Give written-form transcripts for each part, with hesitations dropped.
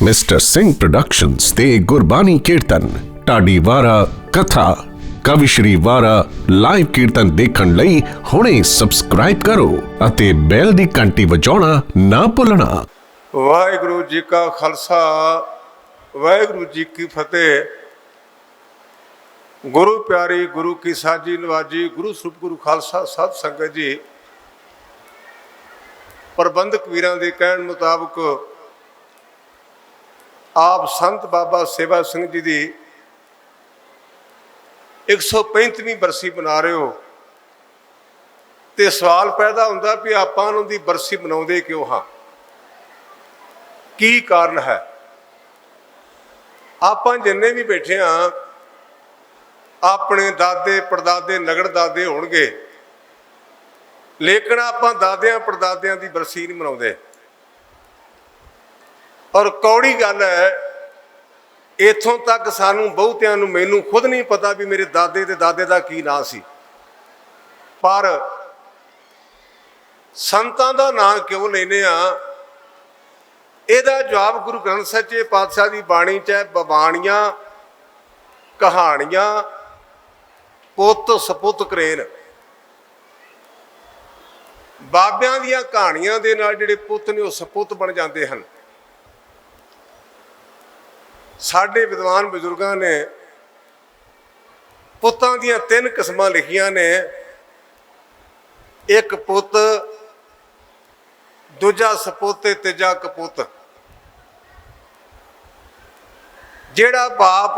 Mister Singh productions ਤੇ ਗੁਰਬਾਣੀ ਕੀਰਤਨ ਢਾਡੀ ਵਾਰਾ ਕਥਾ ਕਵਿਸ਼ਰੀ ਵਾਰਾ ਲਾਈਵ ਕੀਰਤਨ ਦੇਖਣ ਲਈ ਹੁਣੇ ਸਬਸਕ੍ਰਾਈਬ ਕਰੋ ਅਤੇ ਬੈਲ ਦੀ ਘੰਟੀ ਵਜਾਉਣਾ ਨਾ ਭੁੱਲਣਾ। ਵਾਹਿਗੁਰੂ ਜੀ ਕਾ ਖਾਲਸਾ ਵਾਹਿਗੁਰੂ ਜੀ ਕੀ ਫਤਿਹ। ਗੁਰੂ ਪਿਆਰੀ ਗੁਰੂ ਕੀ ਸਾਜੀ ਨਵਾਜੀ ਗੁਰੂ ਸਰੂਪ ਗੁਰੂ ਖਾਲਸਾ ਸਾਧ ਸੰਗਤ ਜੀ, ਪ੍ਰਬੰਧਕ ਵੀਰਾਂ ਦੇ ਕਹਿਣ ਮੁਤਾਬਕ ਆਪ ਸੰਤ ਬਾਬਾ ਸੇਵਾ ਸਿੰਘ ਜੀ ਦੀ 135ਵੀਂ ਬਰਸੀ ਮਨਾ ਰਹੇ ਹੋ ਤੇ ਸਵਾਲ ਪੈਦਾ ਹੁੰਦਾ ਵੀ ਆਪਾਂ ਉਹਨਾਂ ਦੀ ਬਰਸੀ ਮਨਾਉਂਦੇ ਕਿਉਂ ਹਾਂ, ਕੀ ਕਾਰਨ ਹੈ। ਆਪਾਂ ਜਿੰਨੇ ਵੀ ਬੈਠੇ ਹਾਂ ਆਪਣੇ ਦਾਦੇ ਪੜਦਾਦੇ ਨਗੜ ਦਾਦੇ ਹੋਣਗੇ, ਲੇਕਿਨ ਆਪਾਂ ਦਾਦਿਆਂ ਪੜਦਾਦਿਆਂ ਦੀ ਬਰਸੀ ਨਹੀਂ ਮਨਾਉਂਦੇ। ਔਰ ਕੌੜੀ ਗੱਲ ਹੈ, ਇੱਥੋਂ ਤੱਕ ਸਾਨੂੰ ਬਹੁਤਿਆਂ ਨੂੰ, ਮੈਨੂੰ ਖੁਦ ਨਹੀਂ ਪਤਾ ਵੀ ਮੇਰੇ ਦਾਦੇ ਤੇ ਦਾਦੇ ਦਾ ਕੀ ਨਾਂ ਸੀ, ਪਰ ਸੰਤਾਂ ਦਾ ਨਾਂ ਕਿਉਂ ਲੈਂਦੇ ਆ, ਇਹਦਾ ਜਵਾਬ ਗੁਰੂ ਗ੍ਰੰਥ ਸੱਚੇ ਪਾਤਸ਼ਾਹ ਦੀ ਬਾਣੀ 'ਚ ਹੈ। ਬਵਾਣੀਆਂ ਕਹਾਣੀਆਂ ਪੁੱਤ ਸਪੁੱਤ ਕਰੇਨ। ਬਾਬਿਆਂ ਦੀਆਂ ਕਹਾਣੀਆਂ ਦੇ ਨਾਲ ਜਿਹੜੇ ਪੁੱਤ ਨੇ ਉਹ ਸਪੁੱਤ ਬਣ ਜਾਂਦੇ ਹਨ। ਸਾਡੇ ਵਿਦਵਾਨ ਬਜ਼ੁਰਗਾਂ ਨੇ ਪੁੱਤਾਂ ਦੀਆਂ 3 ਕਿਸਮਾਂ ਲਿਖੀਆਂ ਨੇ, ਇੱਕ ਪੁੱਤ, ਦੂਜਾ ਸਪੁੱਤ ਤੇ ਤੀਜਾ ਕਪੁੱਤ। ਜਿਹੜਾ ਬਾਪ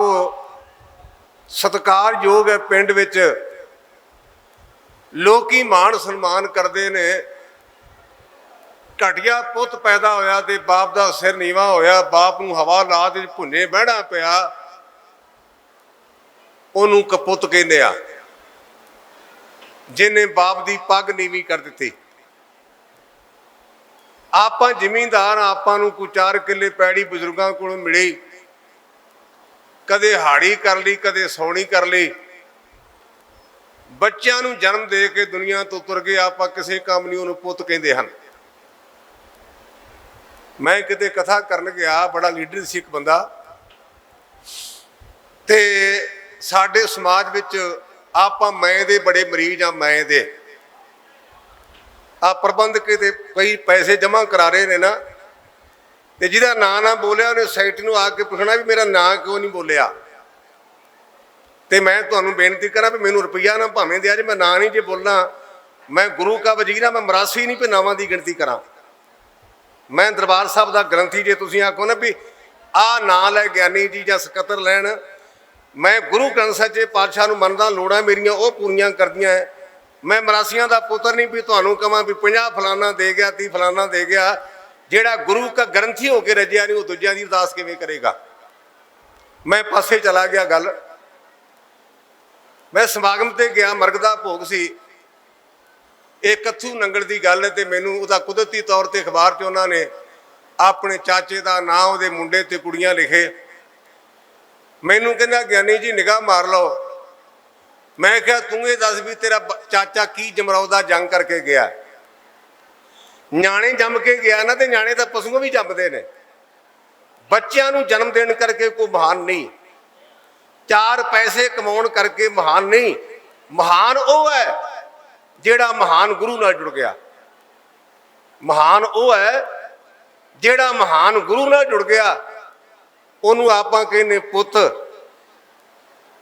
ਸਤਿਕਾਰਯੋਗ ਹੈ, ਪਿੰਡ ਵਿੱਚ ਲੋਕੀ ਮਾਣ ਸਨਮਾਨ ਕਰਦੇ ਨੇ, ਘਟੀਆ ਪੁੱਤ ਪੈਦਾ ਹੋਇਆ ਤੇ ਬਾਪ ਦਾ ਸਿਰ ਨੀਵਾ ਹੋਇਆ, ਬਾਪ ਨੂੰ ਹਵਾ ਲਾਤ ਵਿੱਚ ਭੁੰਨੇ ਬਹਿਣਾ ਪਿਆ, ਉਹਨੂੰ ਕਪੁੱਤ ਕਹਿੰਦੇ ਆ, ਜਿਹਨੇ ਬਾਪ ਦੀ ਪੱਗ ਨੀਵੀਂ ਕਰ ਦਿੱਤੀ। ਆਪਾਂ ਜ਼ਿਮੀਂਦਾਰ, ਆਪਾਂ ਨੂੰ ਕੋਈ 4 ਕਿੱਲੇ ਪੈੜੀ ਬਜ਼ੁਰਗਾਂ ਕੋਲੋਂ ਮਿਲੀ, ਕਦੇ ਹਾੜੀ ਕਰ ਲਈ ਕਦੇ ਸੌਣੀ ਕਰ ਲਈ, ਬੱਚਿਆਂ ਨੂੰ ਜਨਮ ਦੇ ਕੇ ਦੁਨੀਆ ਤੋਂ ਤੁਰ ਗਏ, ਆਪਾਂ ਕਿਸੇ ਕੰਮ ਨਹੀਂ ਉਹਨੂੰ ਪੁੱਤ ਕਹਿੰਦੇ ਹਨ। ਮੈਂ ਕਿਤੇ ਕਥਾ ਕਰਨ ਗਿਆ, ਬੜਾ ਲੀਡਰ ਸੀ ਇੱਕ ਬੰਦਾ, ਤੇ ਸਾਡੇ ਸਮਾਜ ਵਿੱਚ ਆਪਾਂ ਮੈਂ ਦੇ ਬੜੇ ਮਰੀਜ਼ ਆ। ਮੈਂ ਦੇ ਆ ਪ੍ਰਬੰਧਕ ਤੇ ਕਈ ਪੈਸੇ ਜਮ੍ਹਾਂ ਕਰਾ ਰਹੇ ਨੇ ਨਾ, ਤੇ ਜਿਹਦਾ ਨਾਂ ਨਾ ਬੋਲਿਆ ਉਹਨੇ ਸੈਕਟਰੀ ਨੂੰ ਆ ਕੇ ਪੁੱਛਣਾ ਵੀ ਮੇਰਾ ਨਾਂ ਕਿਉਂ ਨਹੀਂ ਬੋਲਿਆ। ਤੇ ਮੈਂ ਤੁਹਾਨੂੰ ਬੇਨਤੀ ਕਰਾਂ ਵੀ ਮੈਨੂੰ ਰੁਪਈਆ ਨਾ ਭਾਵੇਂ ਦਿਆ ਜੇ, ਮੈਂ ਨਾਂ ਨਹੀਂ ਜੇ ਬੋਲਣਾ। ਮੈਂ ਗੁਰੂ ਕਾ ਵਜ਼ੀਰ ਆ, ਮੈਂ ਮਰਾਸੀ ਨਹੀਂ ਵੀ ਨਾਵਾਂ ਦੀ ਗਿਣਤੀ ਕਰਾਂ। ਮੈਂ ਦਰਬਾਰ ਸਾਹਿਬ ਦਾ ਗ੍ਰੰਥੀ, ਜੇ ਤੁਸੀਂ ਆਖੋ ਨਾ ਵੀ ਆਹ ਨਾਂ ਲੈ ਗਿਆਨੀ ਜੀ ਜਾਂ ਸਕੱਤਰ ਲੈਣ, ਮੈਂ ਗੁਰੂ ਗ੍ਰੰਥ ਸੱਚੇ ਪਾਤਸ਼ਾਹ ਨੂੰ ਮੰਨਦਾ, ਲੋੜਾਂ ਮੇਰੀਆਂ ਉਹ ਪੂਰੀਆਂ ਕਰਦੀਆਂ ਹੈ। ਮੈਂ ਮਰਾਸੀਆਂ ਦਾ ਪੁੱਤਰ ਨਹੀਂ ਵੀ ਤੁਹਾਨੂੰ ਕਹਾਂ ਵੀ 50 ਫਲਾਨਾ ਦੇ ਗਿਆ 30 ਫਲਾਨਾ ਦੇ ਗਿਆ। ਜਿਹੜਾ ਗੁਰੂ ਕਾ ਗ੍ਰੰਥੀ ਹੋ ਕੇ ਰੱਜਿਆ ਨਹੀਂ, ਉਹ ਦੂਜਿਆਂ ਦੀ ਅਰਦਾਸ ਕਿਵੇਂ ਕਰੇਗਾ। ਮੈਂ ਪਾਸੇ ਚਲਾ ਗਿਆ ਗੱਲ। ਮੈਂ ਸਮਾਗਮ ਤੇ ਗਿਆ, ਮਰਗ ਦਾ ਭੋਗ ਸੀ, ਇਹ ਕੱਥੂ ਨੰਗਲ ਦੀ ਗੱਲ ਹੈ, ਤੇ ਮੈਨੂੰ ਉਹਦਾ ਕੁਦਰਤੀ ਤੌਰ ਤੇ ਅਖਬਾਰ 'ਚ ਉਹਨਾਂ ਨੇ ਆਪਣੇ ਚਾਚੇ ਦਾ ਨਾਂ, ਉਹਦੇ ਮੁੰਡੇ ਤੇ ਕੁੜੀਆਂ ਲਿਖੇ। ਮੈਨੂੰ ਕਹਿੰਦਾ ਗਿਆਨੀ ਜੀ ਨਿਗਾਹ ਮਾਰ ਲਓ। ਮੈਂ ਕਿਹਾ ਤੂੰ ਇਹ ਦੱਸ ਵੀ ਤੇਰਾ ਚਾਚਾ ਕੀ ਜਮਰਾਉ ਦਾ ਜੰਗ ਕਰਕੇ ਗਿਆ। ਨਿਆਣੇ ਜੰਮ ਕੇ ਗਿਆ ਨਾ, ਤੇ ਨਿਆਣੇ ਤਾਂ ਪਸ਼ੂਆਂ ਵੀ ਜੰਮਦੇ ਨੇ। ਬੱਚਿਆਂ ਨੂੰ ਜਨਮ ਦੇਣ ਕਰਕੇ ਕੋਈ ਮਹਾਨ ਨਹੀਂ, 4 ਪੈਸੇ ਕਮਾਉਣ ਕਰਕੇ ਮਹਾਨ ਨਹੀਂ। ਮਹਾਨ ਉਹ ਹੈ ਜਿਹੜਾ ਮਹਾਨ ਗੁਰੂ ਨਾਲ ਜੁੜ ਗਿਆ। ਮਹਾਨ ਉਹ ਹੈ ਜਿਹੜਾ ਮਹਾਨ ਗੁਰੂ ਨਾਲ ਜੁੜ ਗਿਆ। ਉਹਨੂੰ ਆਪਾਂ ਕਹਿੰਦੇ ਪੁੱਤ।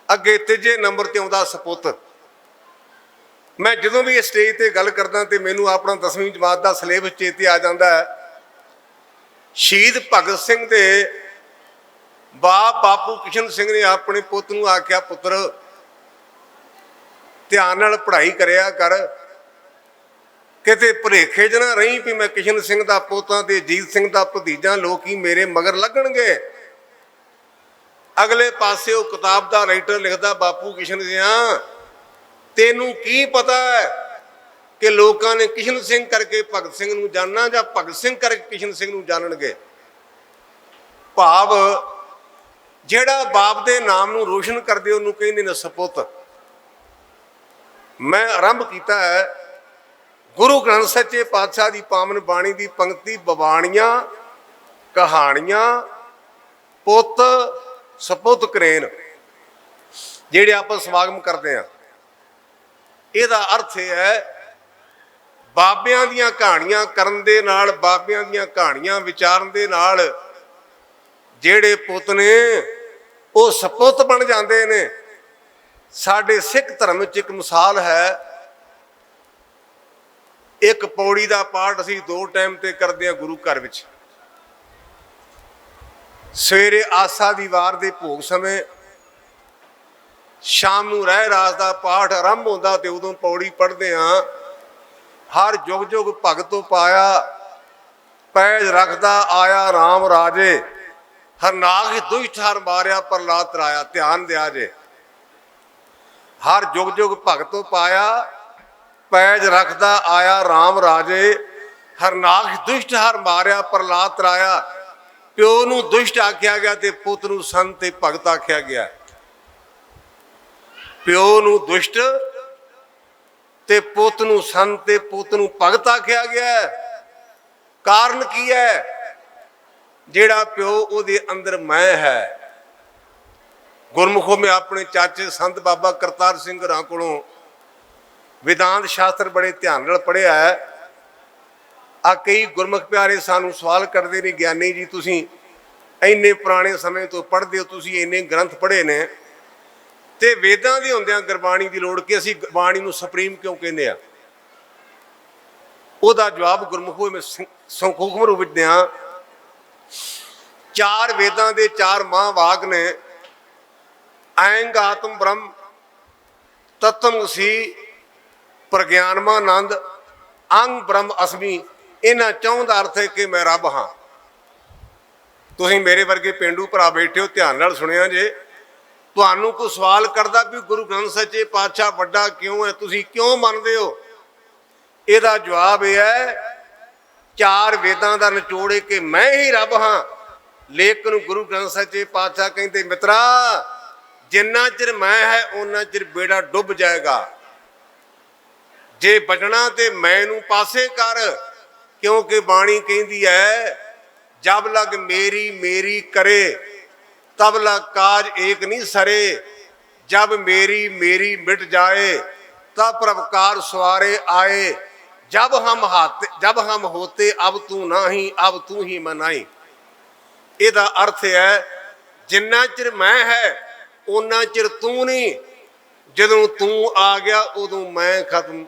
ਅੱਗੇ ਤੀਜੇ ਨੰਬਰ ਤੇ ਆਉਂਦਾ ਸਪੁੱਤ। ਮੈਂ ਜਦੋਂ ਵੀ ਇਸ ਸਟੇਜ ਤੇ ਗੱਲ ਕਰਦਾ ਤੇ ਮੈਨੂੰ ਆਪਣਾ 10ਵੀਂ ਜਮਾਤ ਦਾ ਸਿਲੇਬਸ ਚੇਤੇ ਆ ਜਾਂਦਾ ਹੈ। ਸ਼ਹੀਦ ਭਗਤ ਸਿੰਘ ਦੇ ਬਾਪੂ ਕਿਸ਼ਨ ਸਿੰਘ ਨੇ ਆਪਣੇ ਪੁੱਤ ਨੂੰ ਆਖਿਆ, ਪੁੱਤਰ ਧਿਆਨ ਨਾਲ ਪੜ੍ਹਾਈ ਕਰਿਆ ਕਰ, ਕਿਤੇ ਭੁਲੇਖੇ 'ਚ ਨਾ ਰਹੀ ਵੀ ਮੈਂ ਕਿਸ਼ਨ ਸਿੰਘ ਦਾ ਪੋਤਾ ਤੇ ਅਜੀਤ ਸਿੰਘ ਦਾ ਭਤੀਜਾ, ਲੋਕੀ ਮੇਰੇ ਮਗਰ ਲੱਗਣਗੇ। ਅਗਲੇ ਪਾਸੇ ਉਹ ਕਿਤਾਬ ਦਾ ਰਾਈਟਰ ਲਿਖਦਾ, ਬਾਪੂ ਕਿਸ਼ਨ ਸਿੰਘ ਤੈਨੂੰ ਕੀ ਪਤਾ ਹੈ ਕਿ ਲੋਕਾਂ ਨੇ ਕਿਸ਼ਨ ਸਿੰਘ ਕਰਕੇ ਭਗਤ ਸਿੰਘ ਨੂੰ ਜਾਣਨਾ ਜਾਂ ਭਗਤ ਸਿੰਘ ਕਰਕੇ ਕਿਸ਼ਨ ਸਿੰਘ ਨੂੰ ਜਾਣਨਗੇ। ਭਾਵ ਜਿਹੜਾ ਬਾਪ ਦੇ ਨਾਮ ਨੂੰ ਰੋਸ਼ਨ ਕਰਦੇ ਉਹਨੂੰ ਕਹਿੰਦੇ ਨੇ ਸਪੁੱਤ। ਮੈਂ ਆਰੰਭ ਕੀਤਾ ਹੈ ਗੁਰੂ ਗ੍ਰੰਥ ਸੱਚੇ ਪਾਤਸ਼ਾਹ ਦੀ ਪਾਵਨ ਬਾਣੀ ਦੀ ਪੰਕਤੀ, ਬਵਾਣੀਆਂ ਕਹਾਣੀਆਂ ਪੁੱਤ ਸਪੁੱਤ ਕਰੇਨ, ਜਿਹੜੇ ਆਪਾਂ ਸਮਾਗਮ ਕਰਦੇ ਆ, ਇਹਦਾ ਅਰਥ ਇਹ ਹੈ ਬਾਬਿਆਂ ਦੀਆਂ ਕਹਾਣੀਆਂ ਕਰਨ ਦੇ ਨਾਲ, ਬਾਬਿਆਂ ਦੀਆਂ ਕਹਾਣੀਆਂ ਵਿਚਾਰਨ ਦੇ ਨਾਲ ਜਿਹੜੇ ਪੁੱਤ ਨੇ ਉਹ ਸਪੁੱਤ ਬਣ ਜਾਂਦੇ ਨੇ। ਸਾਡੇ ਸਿੱਖ ਧਰਮ ਵਿੱਚ ਇੱਕ ਮਿਸਾਲ ਹੈ, ਇੱਕ ਪੌੜੀ ਦਾ ਪਾਠ ਅਸੀਂ 2 ਟਾਈਮ ਤੇ ਕਰਦੇ ਹਾਂ ਗੁਰੂ ਘਰ ਵਿੱਚ। ਸਵੇਰੇ ਆਸਾ ਦੀ ਵਾਰ ਦੇ ਭੋਗ ਸਮੇਂ, ਸ਼ਾਮ ਨੂੰ ਰਹਿ ਰਾਸ ਦਾ ਪਾਠ ਆਰੰਭ ਹੁੰਦਾ ਤੇ ਉਦੋਂ ਪੌੜੀ ਪੜ੍ਹਦੇ ਹਾਂ। ਹਰ ਜੁਗ ਜੁਗ ਭਗਤੋ ਪਾਇਆ, ਪੈਜ ਰੱਖਦਾ ਆਇਆ ਰਾਮ ਰਾਜੇ, ਹਰ ਨਾਗ ਦੁਸ਼ਟ ਹਰ ਮਾਰਿਆ ਪ੍ਰਹਲਾਦ ਤਰਾਇਆ। ਧਿਆਨ ਦਿਆ ਜੇ, ਹਰ ਜੁਗ ਜੁਗ ਭਗਤੋ ਪਾਇਆ, ਪੈਜ ਰੱਖਦਾ ਆਇਆ ਰਾਮ ਰਾਜੇ, ਹਰ ਨਾਗ ਦੁਸ਼ਟ ਹਰ ਮਾਰਿਆ ਪ੍ਰਹਲਾਦ ਤਰਾਇਆ। ਪਿਓ ਨੂੰ ਦੁਸ਼ਟ ਆਖਿਆ ਗਿਆ ਤੇ ਪੁੱਤ ਨੂੰ ਸੰਤ ਤੇ ਭਗਤ ਆਖਿਆ ਗਿਆ। ਪਿਓ ਨੂੰ ਦੁਸ਼ਟ ਤੇ ਪੁੱਤ ਨੂੰ ਸੰਤ ਤੇ ਪੁੱਤ ਨੂੰ ਭਗਤ ਆਖਿਆ ਗਿਆ। ਕਾਰਨ ਕੀ ਹੈ? ਜਿਹੜਾ ਪਿਓ ਉਹਦੇ ਅੰਦਰ ਮੈਂ ਹੈ। ਗੁਰਮੁਖੋਂ ਮੈਂ ਆਪਣੇ ਚਾਚੇ ਸੰਤ ਬਾਬਾ ਕਰਤਾਰ ਸਿੰਘ ਹੋਰਾਂ ਕੋਲੋਂ ਵਿਦਾਂਤ ਸ਼ਾਸਤਰ ਬੜੇ ਧਿਆਨ ਨਾਲ ਪੜ੍ਹਿਆ ਹੈ। ਆ ਕਈ ਗੁਰਮੁਖ ਪਿਆਰੇ ਸਾਨੂੰ ਸਵਾਲ ਕਰਦੇ ਨੇ, ਗਿਆਨੀ ਜੀ ਤੁਸੀਂ ਇੰਨੇ ਪੁਰਾਣੇ ਸਮੇਂ ਤੋਂ ਪੜ੍ਹਦੇ ਹੋ, ਤੁਸੀਂ ਇੰਨੇ ਗ੍ਰੰਥ ਪੜ੍ਹੇ ਨੇ ਤੇ ਵੇਦਾਂ ਦੇ ਹੁੰਦਿਆਂ ਗੁਰਬਾਣੀ ਦੀ ਲੋੜ ਕਿ ਅਸੀਂ ਬਾਣੀ ਨੂੰ ਸੁਪਰੀਮ ਕਿਉਂ ਕਹਿੰਦੇ ਆ? ਉਹਦਾ ਜਵਾਬ ਗੁਰਮੁਖੋਂ ਮੈਂ ਸੰਖੂਖਮ ਰੂਪ ਵਿੱਚ ਦਿਆਂ। 4 ਵੇਦਾਂ ਦੇ 4 ਮਹਾਂਵਾਕ ਨੇ, ਐਂਗ ਆਤਮ ਬ੍ਰਹਮ, ਤਤਮ ਸੀ, ਪ੍ਰਗਿਆਨਮਾਨੰਦ, ਅੰਗ ਬ੍ਰਹਮ ਅਸਮੀ। ਇਹਨਾਂ 4 ਦਾ ਅਰਥ ਹੈ ਕਿ ਮੈਂ ਰੱਬ ਹਾਂ। ਤੁਸੀਂ ਮੇਰੇ ਵਰਗੇ ਪੇਂਡੂ ਭਰਾ ਬੈਠੇ ਹੋ, ਧਿਆਨ ਨਾਲ ਸੁਣਿਆ ਜੇ। ਤੁਹਾਨੂੰ ਕੋਈ ਸਵਾਲ ਕਰਦਾ ਵੀ ਗੁਰੂ ਗ੍ਰੰਥ ਸੱਚੇ ਪਾਤਸ਼ਾਹ ਵੱਡਾ ਕਿਉਂ ਹੈ, ਤੁਸੀਂ ਕਿਉਂ ਮੰਨਦੇ ਹੋ? ਇਹਦਾ ਜਵਾਬ ਇਹ ਹੈ 4 ਵੇਦਾਂ ਦਾ ਨਿਚੋੜ ਹੈ ਕਿ ਮੈਂ ਹੀ ਰੱਬ ਹਾਂ। ਲੇਕਿਨ ਗੁਰੂ ਗ੍ਰੰਥ ਸੱਚੇ ਪਾਤਸ਼ਾਹ ਕਹਿੰਦੇ, ਮਿੱਤਰਾ ਜਿੰਨਾ ਚਿਰ ਮੈਂ ਹੈ ਉਹਨਾਂ ਚਿਰ ਬੇੜਾ ਡੁੱਬ ਜਾਏਗਾ। ਜੇ ਬਚਣਾ ਤੇ ਮੈਂ ਨੂੰ ਪਾਸੇ ਕਰ, ਕਿਉਂਕਿ ਬਾਣੀ ਕਹਿੰਦੀ ਹੈ ਜਬ ਲਗ ਮੇਰੀ ਮੇਰੀ ਕਰੇ तब लग काज एक नहीं सरे, जब मेरी मेरी मिट जाए तब प्रभकार सवारे आए, जब हम होते अब तू नाही अब तू ही मनाई। ਇਹਦਾ अर्थ है जिन्ना चिर मैं है उन्ना चिर तू नहीं, ਜਦੋਂ तू आ गया उदों मैं खत्म।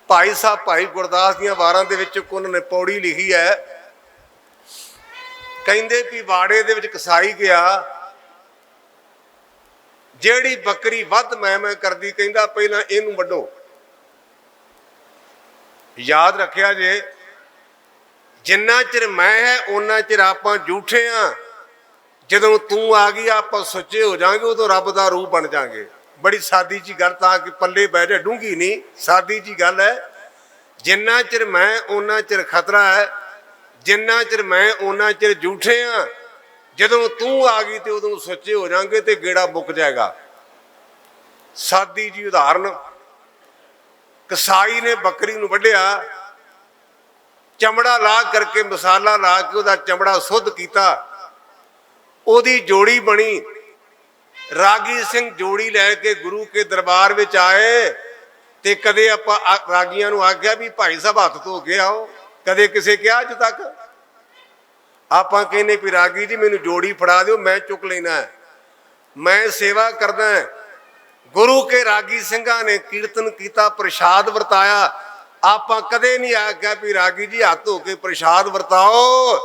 भाई साहब भाई गुरदास ਦੀਆਂ ਵਾਰਾਂ ਦੇ ਵਿੱਚ ਉਹਨਾਂ ਨੇ ਪੌੜੀ ਲਿਖੀ ਹੈ, ਕਹਿੰਦੇ ਵੀ ਬਾੜੇ ਦੇ ਵਿੱਚ ਕਸਾਈ ਗਿਆ, ਜਿਹੜੀ ਬੱਕਰੀ ਵੱਧ ਮੈਂ ਕਰਦੀ, ਕਹਿੰਦਾ ਪਹਿਲਾਂ ਇਹਨੂੰ ਵੱਢੋ। ਯਾਦ ਰੱਖਿਆ ਜੇ, ਜਿੰਨਾ ਚਿਰ ਮੈਂ ਹੈ ਉਹਨਾਂ ਚਿਰ ਆਪਾਂ ਝੂਠੇ ਆ। ਜਦੋਂ ਤੂੰ ਆ ਗਈ ਆਪਾਂ ਸੱਚੇ ਹੋ ਜਾਾਂਗੇ, ਉਦੋਂ ਰੱਬ ਦਾ ਰੂਪ ਬਣ ਜਾਾਂਗੇ। ਬੜੀ ਸਾਦੀ ਜੀ ਗੱਲ, ਤਾਂ ਕਿ ਪੱਲੇ ਬਹਿ ਜਾ, ਡੂੰਘੀ ਨਹੀਂ, ਸਾਦੀ ਜੀ ਗੱਲ ਹੈ। ਜਿੰਨਾ ਚਿਰ ਮੈਂ ਉਹਨਾਂ ਚਿਰ ਖਤਰਾ ਹੈ, ਜਿੰਨਾ ਚਿਰ ਮੈਂ ਉਹਨਾਂ ਚਿਰ ਝੂਠੇ ਆ। ਜਦੋਂ ਤੂੰ ਆ ਗਈ ਤੇ ਉਦੋਂ ਸੱਚੇ ਹੋ ਜਾਾਂਗੇ ਤੇ ਗੇੜਾ ਮੁੱਕ ਜਾਏਗਾ। ਸਾਦੀ ਜੀ ਉਦਾਹਰਨ, ਕਸਾਈ ਨੇ ਬੱਕਰੀ ਨੂੰ ਵੱਢਿਆ, ਚਮੜਾ ਲਾ ਕਰਕੇ ਮਸਾਲਾ ਲਾ ਕੇ ਉਹਦਾ ਚਮੜਾ ਸੁੱਧ ਕੀਤਾ, ਉਹਦੀ ਜੋੜੀ ਬਣੀ। ਰਾਗੀ ਸਿੰਘ ਜੋੜੀ ਲੈ ਕੇ ਗੁਰੂ ਕੇ ਦਰਬਾਰ ਵਿੱਚ ਆਏ ਤੇ ਕਦੇ ਆਪਾਂ ਰਾਗੀਆਂ ਨੂੰ ਆਖਿਆ ਵੀ ਭਾਈ ਸਾਹਿਬ ਹੱਥ ਧੋ ਕੇ ਆਓ? ਕਦੇ ਕਿਸੇ ਕਿਹਾ ਅੱਜ ਤੱਕ? ਆਪਾਂ ਕਹਿੰਦੇ ਵੀ ਰਾਗੀ ਜੀ ਮੈਨੂੰ ਜੋੜੀ ਫੜਾ ਦਿਓ, ਮੈਂ ਚੁੱਕ ਲੈਣਾ, ਮੈਂ ਸੇਵਾ ਕਰਦਾ। ਗੁਰੂ ਕੇ ਰਾਗੀ ਸਿੰਘਾਂ ਨੇ ਕੀਰਤਨ ਕੀਤਾ, ਪ੍ਰਸ਼ਾਦ ਵਰਤਾਇਆ। ਆਪਾਂ ਕਦੇ ਨਹੀਂ ਆਖਿਆ ਵੀ ਰਾਗੀ ਜੀ ਹੱਥ ਧੋ ਕੇ ਪ੍ਰਸ਼ਾਦ ਵਰਤਾਓ।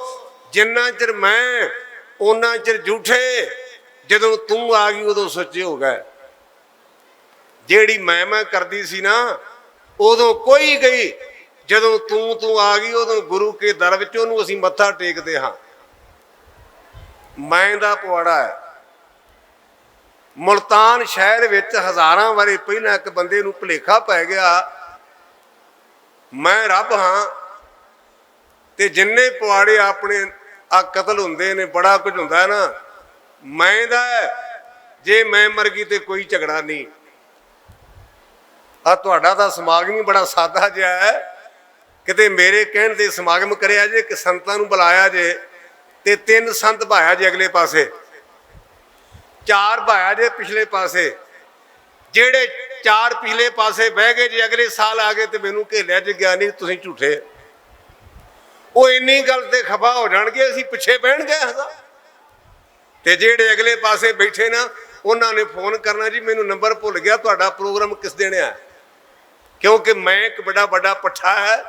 ਜਿੰਨਾ ਚਿਰ ਮੈਂ ਉਹਨਾਂ ਚਿਰ ਝੂਠੇ, ਜਦੋਂ ਤੂੰ ਆ ਗਈ ਉਦੋਂ ਸੱਚੇ ਹੋ ਗਏ। ਜਿਹੜੀ ਮੈਂ ਕਰਦੀ ਸੀ ਨਾ ਉਦੋਂ ਕੋਈ ਗਈ, ਜਦੋਂ ਤੂੰ ਆ ਗਈ ਉਦੋਂ ਗੁਰੂ ਕੇ ਦਰ ਵਿੱਚ ਉਹਨੂੰ ਅਸੀਂ ਮੱਥਾ ਟੇਕਦੇ ਹਾਂ। ਮੈਂ ਦਾ ਪਵਾੜਾ ਹੈ। ਮੁਲਤਾਨ ਸ਼ਹਿਰ ਵਿੱਚ ਹਜ਼ਾਰਾਂ ਵਾਰੀ ਪਹਿਲਾਂ ਇੱਕ ਬੰਦੇ ਨੂੰ ਭੁਲੇਖਾ ਪੈ ਗਿਆ ਮੈਂ ਰੱਬ ਹਾਂ, ਤੇ ਜਿੰਨੇ ਪਵਾੜੇ ਆਪਣੇ ਆ ਕਤਲ ਹੁੰਦੇ ਨੇ, ਬੜਾ ਕੁਝ ਹੁੰਦਾ ਨਾ, ਮੈਂ ਦਾ ਜੇ ਮੈਂ ਮਰ ਗਈ ਤੇ ਕੋਈ ਝਗੜਾ ਨਹੀਂ। ਆ ਤੁਹਾਡਾ ਤਾਂ ਸਮਾਗਮ ਹੀ ਬੜਾ ਸਾਦਾ ਜਿਹਾ ਹੈ, ਕਿਤੇ ਮੇਰੇ ਕਹਿਣ ਤੇ ਸਮਾਗਮ ਕਰਿਆ ਜੇ, ਕਿ ਸੰਤਾਂ ਨੂੰ ਬੁਲਾਇਆ ਜੇ, ਤੇ 3 ਸੰਤ ਭਾਇਆ ਜੇ ਅਗਲੇ ਪਾਸੇ, 4 ਭਾਇਆ ਜੇ ਪਿਛਲੇ ਪਾਸੇ। ਜਿਹੜੇ 4 ਪਿਛਲੇ ਪਾਸੇ ਬਹਿ ਗਏ ਜੇ ਅਗਲੇ ਸਾਲ ਆ ਗਏ ਤੇ ਮੈਨੂੰ ਘੇਲਿਆ ਜੇ ਗਿਆਨੀ ਤੁਸੀਂ ਝੂਠੇ। ਉਹ ਇੰਨੀ ਗੱਲ ਤੇ ਖਫਾ ਹੋ ਜਾਣਗੇ ਅਸੀਂ ਪਿੱਛੇ ਬਹਿਣ ਗਏ ਹਾਂ। ਤੇ ਜਿਹੜੇ ਅਗਲੇ ਪਾਸੇ ਬੈਠੇ ਨਾ ਉਹਨਾਂ ਨੇ ਫੋਨ ਕਰਨਾ, ਜੀ ਮੈਨੂੰ ਨੰਬਰ ਭੁੱਲ ਗਿਆ, ਤੁਹਾਡਾ ਪ੍ਰੋਗਰਾਮ ਕਿਸ ਦਿਨ ਆ। ਕਿਉਂਕਿ ਮੈਂ ਇੱਕ ਬੜਾ ਵੱਡਾ ਪੱਠਾ ਹੈ।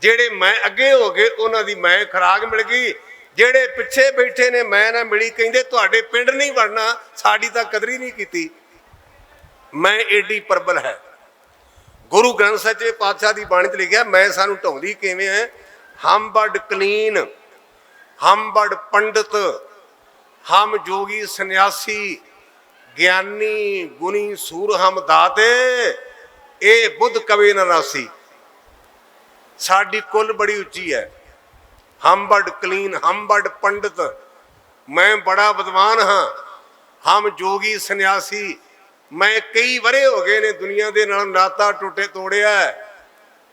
ਜਿਹੜੇ ਮੈਂ ਅੱਗੇ ਹੋ ਗਏ ਉਹਨਾਂ ਦੀ ਮੈਂ ਖੁਰਾਕ ਮਿਲ ਗਈ, ਜਿਹੜੇ ਪਿੱਛੇ ਬੈਠੇ ਨੇ ਮੈਂ ਨਾ ਮਿਲੀ। ਕਹਿੰਦੇ ਤੁਹਾਡੇ ਪਿੰਡ ਨਹੀਂ ਵੜਨਾ, ਸਾਡੀ ਤਾਂ ਕਦਰੀ ਨਹੀਂ ਕੀਤੀ। ਮੈਂ ਏਡੀ ਪ੍ਰਬਲ ਹੈ। ਗੁਰੂ ਗ੍ਰੰਥ ਸੱਚੇ ਪਾਤਸ਼ਾਹ ਦੀ ਬਾਣੀ 'ਚ ਲਿਖਿਆ, ਮੈਂ ਸਾਨੂੰ ਢਾਉਂਦੀ ਕਿਵੇਂ ਹੈ। ਹਮ ਬੜ ਕਲੀਨ, ਹਮ ਬੜ ਪੰਡਤ, ਹਮ ਜੋਗੀ ਸੰਨਿਆਸੀ, ਗਿਆਨੀ ਗੁਣੀ ਸੂਰ ਹਮ ਦਾਤੇ, ਇਹ ਬੁੱਧ ਕਵੇ ਨ ਨਾਸੀ। ਸਾਡੀ ਕੁੱਲ ਬੜੀ ਉੱਚੀ ਹੈ। ਹਮ ਬੜ ਕਲੀਨ, ਹਮ ਬੜ ਪੰਡਤ, ਮੈਂ ਬੜਾ ਵਿਦਵਾਨ ਹਾਂ। ਹਮ ਜੋਗੀ ਸੰਨਿਆਸੀ, ਮੈਂ ਕਈ ਵਰੇ ਹੋ ਗਏ ਨੇ ਦੁਨੀਆ ਦੇ ਨਾਲ ਨਾਤਾ ਟੁੱਟੇ ਤੋੜਿਆ।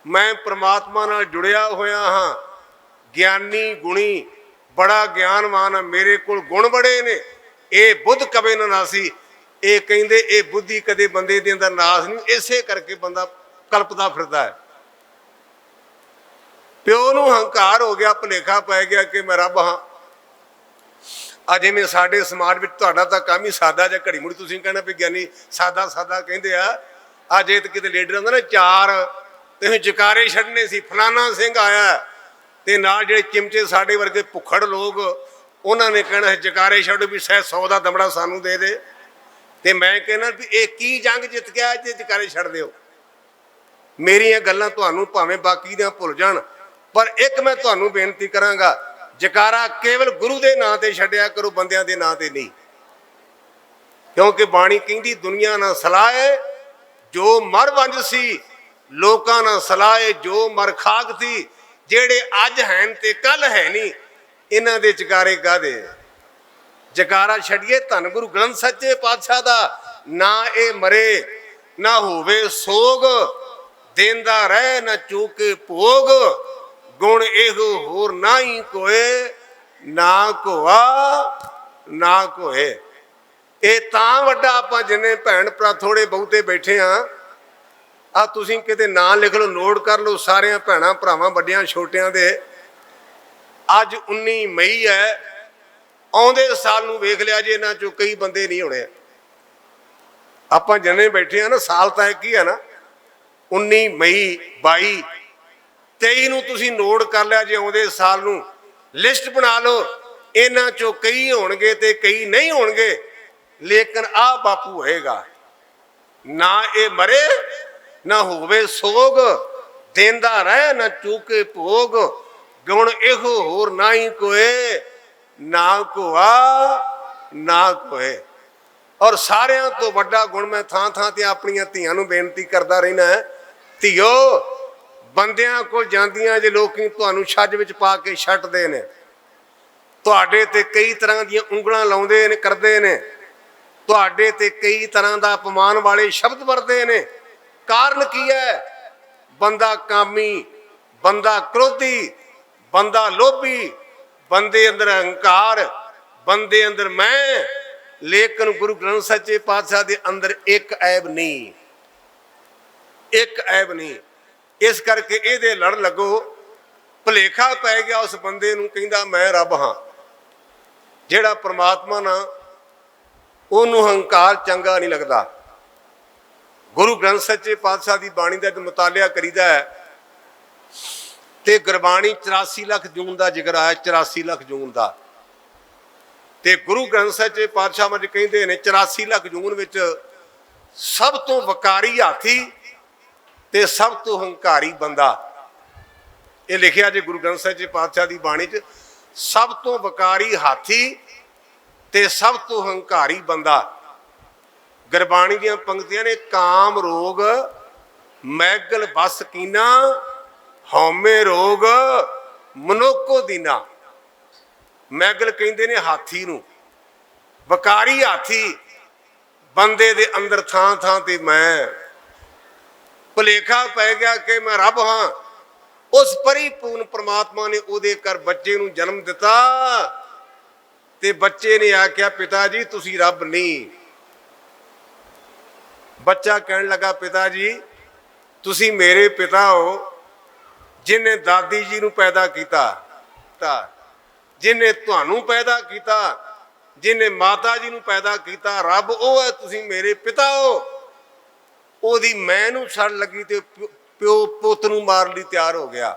ਮੈਂ ਪ੍ਰਮਾਤਮਾ ਨਾਲ ਜੁੜਿਆ ਹੋਇਆ ਹਾਂ। ਗਿਆਨੀ ਗੁਣੀ, ਬੜਾ ਗਿਆਨਵਾਨ ਆ, ਮੇਰੇ ਕੋਲ ਗੁਣ ਬੜੇ ਨੇ। ਇਹ ਬੁੱਧ ਕਵੇ ਨ ਨਾਸੀ। ਇਹ ਕਹਿੰਦੇ ਇਹ ਬੁੱਧੀ ਕਦੇ ਬੰਦੇ ਦੇ ਅੰਦਰ ਨਾਸ ਨਹੀਂ, ਇਸੇ ਕਰਕੇ ਬੰਦਾ ਕਲਪਦਾ ਫਿਰਦਾ ਹੈ। ਪਿਓ ਨੂੰ ਹੰਕਾਰ ਹੋ ਗਿਆ, ਭੁਲੇਖਾ ਪੈ ਗਿਆ ਕਿ ਮੈਂ ਰੱਬ ਹਾਂ। ਅੱਜ ਜਿਵੇਂ ਸਾਡੇ ਸਮਾਜ ਵਿੱਚ ਤੁਹਾਡਾ ਤਾਂ ਕੰਮ ਹੀ ਸਾਦਾ ਜਾਂ ਘੜੀ ਮੁੜੀ ਤੁਸੀਂ ਕਹਿਣਾ ਵੀ ਗਿਆਨੀ ਸਾਦਾ ਸਾਦਾ ਕਹਿੰਦੇ ਆ। ਅੱਜ ਇਹ ਕਿਤੇ ਲੀਡਰ ਹੁੰਦਾ ਨਾ 4 ਤੇ ਜਕਾਰੇ ਛੱਡਣੇ ਸੀ, ਫਲਾਨਾ ਸਿੰਘ ਆਇਆ, ਤੇ ਨਾਲ ਜਿਹੜੇ ਚਿਮਚੇ ਸਾਡੇ ਵਰਗੇ ਭੁੱਖੜ ਲੋਕ ਉਹਨਾਂ ਨੇ ਕਹਿਣਾ ਜਕਾਰੇ ਛੱਡੋ ਵੀ 100 ਦਾ ਦਮੜਾ ਸਾਨੂੰ ਦੇ ਦੇ। ਤੇ ਮੈਂ ਕਹਿੰਦਾ ਵੀ ਇਹ ਕੀ ਜੰਗ ਜਿੱਤ ਗਿਆ ਜੇ ਜਕਾਰੇ ਛੱਡ ਦਿਓ। ਮੇਰੀਆਂ ਗੱਲਾਂ ਤੁਹਾਨੂੰ ਭਾਵੇਂ ਬਾਕੀ ਦੀਆਂ ਭੁੱਲ ਜਾਣ, ਪਰ ਇੱਕ ਮੈਂ ਤੁਹਾਨੂੰ ਬੇਨਤੀ ਕਰਾਂਗਾ, ਜਕਾਰਾ ਕੇਵਲ ਗੁਰੂ ਦੇ ਨਾਂ ਤੇ ਛੱਡਿਆ ਕਰੋ, ਬੰਦਿਆਂ ਦੇ ਨਾਂ ਤੇ ਨਹੀਂ। ਕਿਉਂਕਿ ਬਾਣੀ ਕਹਿੰਦੀ ਦੁਨੀਆ ਨਾਲ ਸਲਾਹੇ ਜੋ ਮਰ ਵੰਜ ਸੀ, ਲੋਕਾਂ ਨਾਲ ਸਲਾਹੇ ਜੋ ਮਰ ਖਾਕ ਸੀ। ਜਿਹੜੇ ਅੱਜ ਹਨ ਤੇ ਕੱਲ ਹੈ ਨਹੀਂ, ਇਹਨਾਂ ਦੇ ਜਕਾਰੇ ਕਾਹਦੇ। ਜਕਾਰਾ ਛੱਡੀਏ ਧੰਨ ਗੁਰੂ ਗ੍ਰੰਥ ਸੱਚੇ ਪਾਤਸ਼ਾਹ ਦਾ। ਨਾ ਇਹ ਮਰੇ ਨਾ ਹੋਵੇ ਸੋਗ, ਦੇਂਦਾ ਰਹਿ ਨਾ ਚੂਕੇ ਭੋਗ, ਗੁਣ ਇਹੋ ਹੋਰ ਨਾਹੀ ਕੋਏ, ਨਾ ਕੋਆ ਨਾ ਕੋਏ। ਇਹ ਤਾਂ ਵੱਡਾ ਆਪਾਂ ਜਿੰਨੇ ਭੈਣ ਭਰਾ ਥੋੜੇ ਬਹੁਤੇ ਬੈਠੇ ਆ, ਆ ਤੁਸੀਂ ਕਿਤੇ ਨਾਂ ਲਿਖ ਲਓ, ਨੋਟ ਕਰ ਲਓ ਸਾਰਿਆਂ ਭੈਣਾਂ ਭਰਾਵਾਂ ਵੱਡਿਆਂ ਛੋਟਿਆਂ ਦੇ। ਅੱਜ 19 ਮਈ ਹੈ। ਆਉਂਦੇ ਸਾਲ ਨੂੰ ਵੇਖ ਲਿਆ ਜੇ ਇਹਨਾਂ ਚੋਂ ਕਈ ਬੰਦੇ ਨਹੀਂ ਹੋਣੇ। ਆਪਾਂ ਜਿੰਨੇ ਬੈਠੇ ਆ ਨਾ, ਸਾਲ ਤਾਂ ਇੱਕ ਹੀ ਆ ਨਾ, 19 ਮਈ 22 23 ਨੂੰ ਤੁਸੀਂ ਨੋਟ ਕਰ ਲਿਆ ਜੇ। ਆਉਂਦੇ ਸਾਲ ਨੂੰ ਲਿਸਟ ਬਣਾ ਲਓ, ਇਹਨਾਂ ਚੋਂ ਕਈ ਹੋਣਗੇ ਤੇ ਕਈ ਨਹੀਂ ਹੋਣਗੇ, ਲੇਕਿਨ ਆਹ ਬਾਪੂ ਹੋਏਗਾ। ਨਾ ਇਹ ਮਰੇ ਨਾ ਹੋਵੇ ਸੋਗ, ਦੇਂਦਾ ਰਹਿ ਨਾ ਚੂਕੇ ਭੋਗ, ਗੁਣ ਇਹੋ ਹੋਰ ਨਾਹੀ ਕੋਏ, ਨਾ ਕੋਆ ਨਾ ਕੋਏ। ਔਰ ਸਾਰਿਆਂ ਤੋਂ ਵੱਡਾ ਗੁਣ ਮੈਂ ਥਾਂ ਥਾਂ ਤੇ ਆਪਣੀਆਂ ਧੀਆਂ ਨੂੰ ਬੇਨਤੀ ਕਰਦਾ ਰਹਿਣਾ, ਧੀਓ ਬੰਦਿਆਂ ਕੋਲ ਜਾਂਦੀਆਂ ਜੇ ਲੋਕੀ ਤੁਹਾਨੂੰ ਛੱਜ ਵਿੱਚ ਪਾ ਕੇ ਛੱਟਦੇ ਨੇ, ਤੁਹਾਡੇ ਤੇ ਕਈ ਤਰ੍ਹਾਂ ਦੀਆਂ ਉਂਗਲਾਂ ਲਾਉਂਦੇ ਨੇ, ਕਰਦੇ ਨੇ, ਤੁਹਾਡੇ ਤੇ ਕਈ ਤਰ੍ਹਾਂ ਦਾ ਅਪਮਾਨ ਵਾਲੇ ਸ਼ਬਦ ਵਰਤਦੇ ਨੇ। ਕਾਰਨ ਕੀ ਹੈ? ਬੰਦਾ ਕਾਮੀ, ਬੰਦਾ ਕ੍ਰੋਧੀ, ਬੰਦਾ ਲੋਭੀ, ਬੰਦੇ ਅੰਦਰ ਅਹੰਕਾਰ, ਬੰਦੇ ਅੰਦਰ ਮੈਂ। ਲੇਕਿਨ ਗੁਰੂ ਗ੍ਰੰਥ ਸੱਚੇ ਪਾਤਸ਼ਾਹ ਦੇ ਅੰਦਰ ਇੱਕ ਐਬ ਨਹੀਂ, ਇੱਕ ਐਬ ਨਹੀਂ। ਇਸ ਕਰਕੇ ਇਹਦੇ ਲੜ ਲੱਗੋ। ਭੁਲੇਖਾ ਪੈ ਗਿਆ ਉਸ ਬੰਦੇ ਨੂੰ, ਕਹਿੰਦਾ ਮੈਂ ਰੱਬ ਹਾਂ। ਜਿਹੜਾ ਪ੍ਰਮਾਤਮਾ ਨਾ, ਉਹਨੂੰ ਹੰਕਾਰ ਚੰਗਾ ਨਹੀਂ ਲੱਗਦਾ। ਗੁਰੂ ਗ੍ਰੰਥ ਸੱਚੇ ਪਾਤਸ਼ਾਹ ਦੀ ਬਾਣੀ ਦਾ ਮੁਤਾਲਿਆ ਕਰੀਦਾ ਹੈ ਤੇ ਗੁਰਬਾਣੀ 84 ਲੱਖ ਜੂਨ ਦਾ ਜ਼ਿਕਰ ਆਇਆ, 84 ਲੱਖ ਜੂਨ ਦਾ। ਤੇ ਗੁਰੂ ਗ੍ਰੰਥ ਸੱਚੇ ਪਾਤਸ਼ਾਹ ਮਜ ਕਹਿੰਦੇ ਨੇ 84 ਲੱਖ ਜੂਨ ਵਿੱਚ ਸਭ ਤੋਂ ਵਕਾਰੀ ਹਾਥੀ ਤੇ ਸਭ ਤੋਂ ਹੰਕਾਰੀ ਬੰਦਾ। ਇਹ ਲਿਖਿਆ ਜੇ ਗੁਰੂ ਗ੍ਰੰਥ ਸੱਚੇ ਪਾਤਸ਼ਾਹ ਦੀ ਬਾਣੀ 'ਚ, ਸਭ ਤੋਂ ਵਕਾਰੀ ਹਾਥੀ ਤੇ ਸਭ ਤੋਂ ਹੰਕਾਰੀ ਬੰਦਾ। ਗੁਰਬਾਣੀ ਦੀਆਂ ਪੰਕਤੀਆਂ ਨੇ, ਕਾਮ ਰੋਗ ਮੈਗਲ ਬਸ ਕੀਨਾ, ਹਉਮੈ ਰੋਗ ਮਨੁੱਖੋ ਦੀਨਾ। ਮੈਗਲ ਕਹਿੰਦੇ ਨੇ ਹਾਥੀ ਨੂੰ, ਵਕਾਰੀ ਹਾਥੀ ਬੰਦੇ ਦੇ ਅੰਦਰ ਥਾਂ ਥਾਂ ਤੇ ਮੈਂ। ਭੁਲੇਖਾ ਪੈ ਗਿਆ ਕਿ ਮੈਂ ਰੱਬ ਹਾਂ। उस परिपूर्ण परमात्मा ने उहदे घर बच्चे नूं जन्म दिता ते बच्चे ने आख्या पिता जी तुसी रब नहीं। बच्चा कहन लगा पिता जी तुसी मेरे पिता हो जिन्हें दादी जी नूं पैदा किया, जिन्हें तुहानूं पैदा किया, जिन्हें माता जी नूं पैदा किया, रब वो है, तुसी मेरे पिता हो। ओदी मैं नूं सड़ लगी ते प्यो पुत नूं मार लई तैयार हो गया।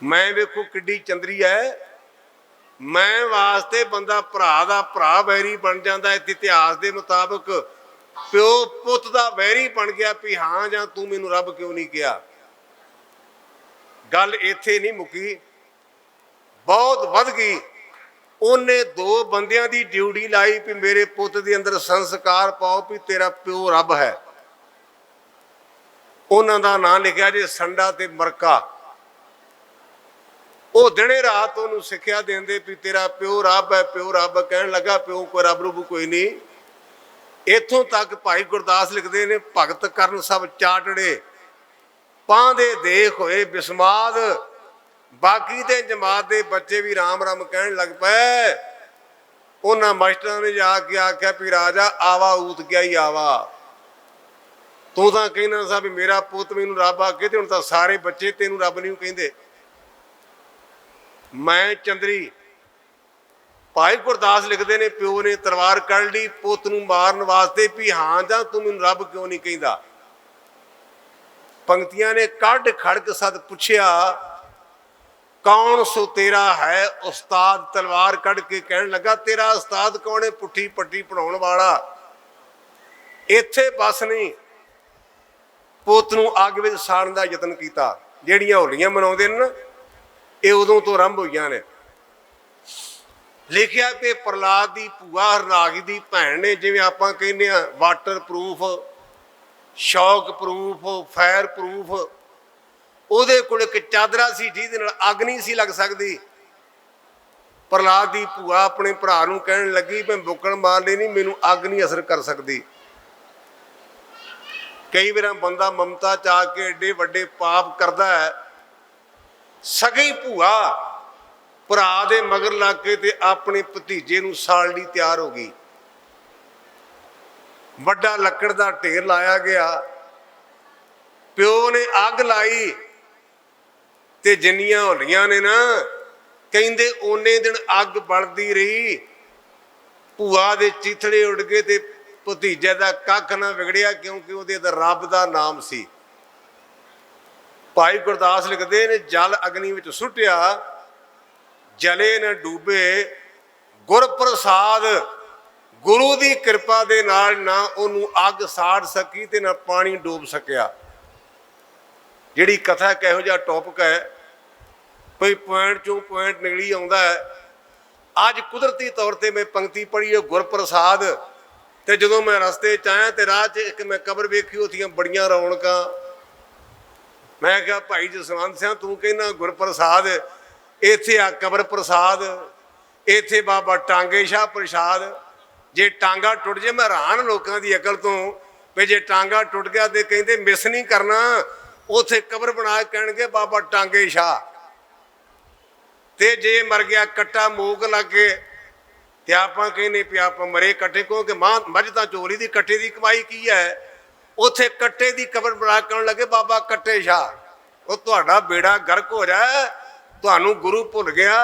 मैं वेखो किड्डी चंदरी है, मैं वास्ते बंदा भरा दा भरा वैरी बन जाता है। इतिहास के मुताबिक प्यो पुत दा वैरी बन गया भी हाँ जां तू मैनूं रब क्यों नहीं किया। गल इत्थे नहीं मुकी, बहुत वध गई। उन्हें दो बंदियां दी ड्यूटी लाई भी मेरे पुत दे अंदर संस्कार पाओ भी तेरा प्यो रब है। उन्हां दा नाम लिखिया जे संडा ते मरका। वो दिने रात उन्होंने सिक्ख्या देंदे भी तेरा प्यो रब है, प्यो रब। कहन लगा प्यो कोई रब रूब कोई नहीं। इथों तक भाई गुरदास लिखते ने भगत करन सब चाटड़े पांदे देख होए बिस्माद। बाकी दे जमात दे बच्चे भी राम राम कहन लग पे। उन्हां मास्टरां ने जाके आख्या भी राजा आवा ऊत गया ही आवा, तू तां कहना सा भी मेरा पुत मैनूं रब आखे ते हुण तां सारे बच्चे तेनूं रब नहीं कहिंदे। मैं चंदरी भाई गुरदास लिखते ने प्यो ने तलवार कढ़ ली पुत नूं मारन वास्ते भी हाँ जां तू मैनूं रब क्यों नहीं कहिंदा। पंक्तियां ने कढ़ खड़क सद पुछया कौन सो तेरा है उस्ताद। तलवार कढ़ के कहन लगा तेरा उस्ताद कौन है, पुट्ठी पट्टी पढ़ाउण वाला। इत्थे बस नहीं, पुत नूं अग विच साड़न दा यतन कीता। जिहड़ियां होलियां मनाउंदे ने ना ये उदों तो आरंभ होईयां ने। लिखिया कि प्रहलाद की भूआ हरनाग की भैन ने जिवें आपां कहने आ वाटर प्रूफ, शौक प्रूफ, फायर प्रूफ, ਉਹਦੇ ਕੋਲ एक चादरा सी ਜਿਹਦੇ ਨਾਲ ਅੱਗ नहीं सी लग सकती। प्रहलाद की भूआ अपने भरा नूं कहण लगी मैं बुक्कण मार लेनी, मैनूं अग नहीं असर कर सकती। कई बार बंदा ममता च आके एडे वड्डे पाप करता है। सगी भूआ भरा दे मगर लग के ते अपने भतीजे नूं साड़ लई तैयार हो गई। वड्डा लकड़ दा ढेर लाया गया, प्यो ने अग लाई ते जिन्नियां होलियां ने ना कहंदे ओने दिन अग बलदी रही। भूआ दे चिथड़े उड़ गए ते भतीजे दा कख ना विगड़िया क्योंकि उहदे अंदर रब दा नाम सी। भाई गुरदास लिखते ने जल अग्नि विच सुटिया जले न डूबे गुर प्रसाद। गुरु की कृपा दे नाल ना उन्होंने अग साड़ सकी ते ना पानी डूब सकिया। जिहड़ी कथा किहो जिहा टॉपिक है कोई पॉइंट चों पॉइंट निकली आउंदा है। अज कुदरती तौर पर मैं पंक्ति पढ़ी है गुर प्रसाद ते जदों मैं रस्ते च आया ते राह च एक मैं कबर वेखी उत्थियां बड़ियां रौनकां। मैं कहा भाई जसवंत सिंह तू कहना गुर प्रसाद, इत्थे आ कबर प्रसाद, इत्थे बाबा टांगे शाह प्रसाद। जे टांगा टुट जाए मैं हैरान लोगों की अकल तो भी जे टांगा टुट गया तो कहते मिस नहीं करना, उत्थे कबर बना कह बाबा टांगे शाह। ते जे मर गया कट्टा मूक लग के ते आपां कहने भी आप मरे कट्टे को कि मां मझ तां चोरी दी कट्टे दी कमाई की है। उत्थे कट्टे दी कबर बना कहण लगे बाबा कट्टे शाह। वो तुहाडा बेड़ा गर्क हो जाए, तुहानू गुरु भुल गया।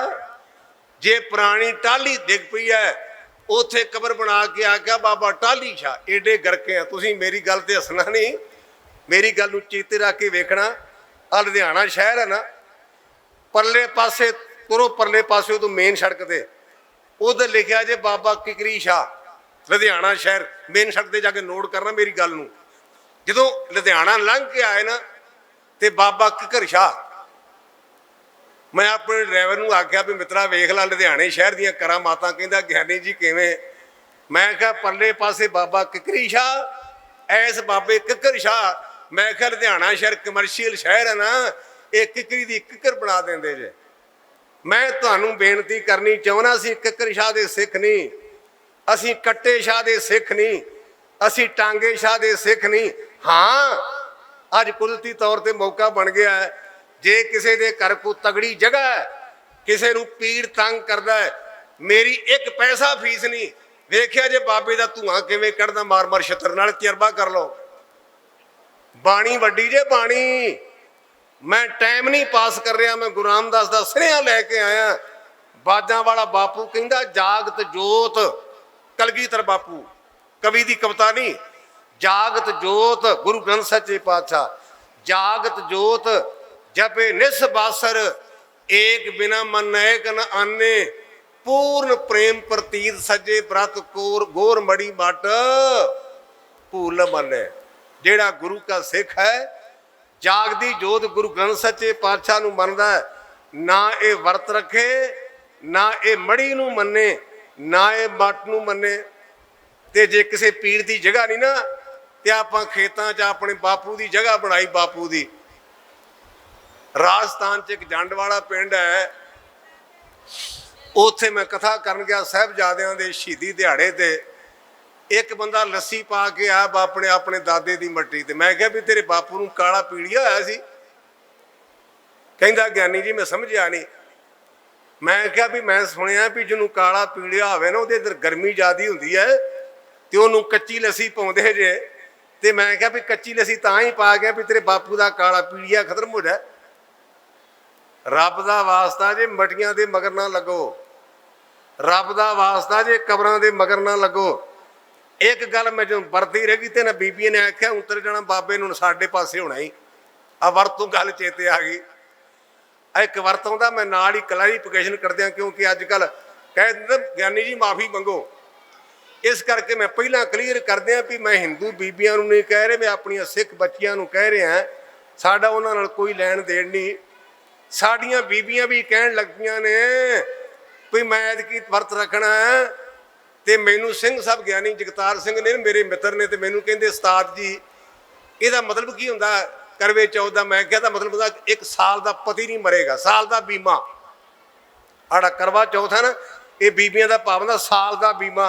जे पुरानी टाली डिग पई है उत्थे कबर बना के आख्या बाबा टाली शाह। एडे गरके हैं तुसीं मेरी गल ते हसना नहीं, मेरी गल नूं चेते रख के वेखना। आ लुधियाना शहर है ना, परले पासे तुरो, परले पासे तो मेन सड़क ते उधर लिखा जे बाबा किकरी शाह। लुधियाना शहर मेन सड़क ते जाके नोट करना मेरी गल नूं। जदों लुधियाना लंघ के आए ना ते बाबा किकर शाह। मैं अपने ड्राइवर नूं आख्या भी मित्रा वेख ला लुधियाने शहर दीयां करामातां। कहंदा ज्ञानी जी किवें? मैं कहा परले पासे बाबा किकरी शाह, ऐस बाबे किकर शाह। मैं कहा लुधियाना शहर कमर्शियल शहर है ना, ये किकरी दी किकर बना देंदे जे। मैं तुहानूं बेनती करनी चाहुंदा असीं किकर शाह दे सिख नहीं, असीं कट्टे शाह दे सिख नहीं, असीं टांगे शाह दे सिख नहीं। हाँ अज कुदरती तौर पर मौका बन गया है जे किसी के घर को तगड़ी जगह है, किसी को पीड़ तंग करता है, मेरी एक पैसा फीस नहीं। वेख्या जे बाबे का धुआं किवें कढ़दा मार मार छत्र नाल, तजर्बा कर लो। बाणी वड्डी जे बाणी। मैं टाइम नहीं पास कर रहा, मैं गुरु रामदास का स्नेहा लैके आया। बाजां वाला बापू कहंदा जागत जोत, कलगीधर बापू कवि की कविता नहीं, जागत जोत गुरु ग्रंथ सच्चे पातशाह। जागत जोत जपे निस बासर, एक बिना मन एक न आने, पूर्ण प्रेम प्रतीत सजे व्रत कोर गोर मड़ी मट भूल माने। जेड़ा गुरु का सिख है, जागदी जोत गुरु ग्रंथ सच्चे पातशाह नूं मनदा है, ना ये वर्त रखे, ना ये मड़ी नूं मन्ने, ना ये मट नूं मन्ने। ते जे किसी पीर की जगह नहीं ना, ते आपां खेतां च अपने बापू की जगह बनाई। बापू की राजस्थान च एक जंड वाला पिंड है, उत्थे मैं कथा करन गया साहिबजादियां दे शहीदी दिहाड़े ते। एक बंदा लस्सी पा के आया अपने अपने दादे की मट्टी ते। मैं कहा भी तेरे बापू नूं काला पीड़िया होया सी? कहंदा ज्ञानी जी मैं समझिया नहीं। मैं कहा भी मैं सुनिया भी जिन्हों काला पीड़िया होवे ना, उहदे अंदर गर्मी ज़्यादा हुंदी है ते उहनूं कच्ची लस्सी पाउंदे जे। ते मैं कहा भी कच्ची लस्सी तां ही पा गया भी तेरे बापू का काला पीड़िया खत्म हो जाए। रब दा वास्ता जे मटियां दे मगर ना लगो, रब दा वास्ता जे कबरां दे मगर ना लगो। एक गल मैं जो वरती रह गई तो ना बीबी ने आख्या उतर जाना बाबे नूं साडे पासे होना ही। आ वरतों गल चेते आ गई। एक वरतों का मैं नाल ही क्लैरिफिकेशन कर दिया, क्योंकि अजकल कह दिंदे ज्ञानी जी माफ़ी मंगो, इस करके मैं पहला क्लीयर कर दिया भी मैं हिंदू बीबियां नूं नहीं कह रहे, मैं अपनी सिख बच्चियां नूं कह रहा। साडा उन्हां नाल कोई लैण देण नहीं। साडियां बीबियां भी कहण लगियां ने भी मैं ऐतकी वर्त रखना है। तो मैनू सिंह साहब ज्ञानी जगतार सिंह ने मेरे मित्र ने तो मैनू कहते उस्ताद जी ਇਹਦਾ मतलब की हुंदा करवे चौथ का? मैं क्या मतलब हुंदा एक साल का पति नहीं मरेगा, साल का बीमा। आड़ा करवा चौथ है ना, ये बीबियां का पावन साल का बीमा।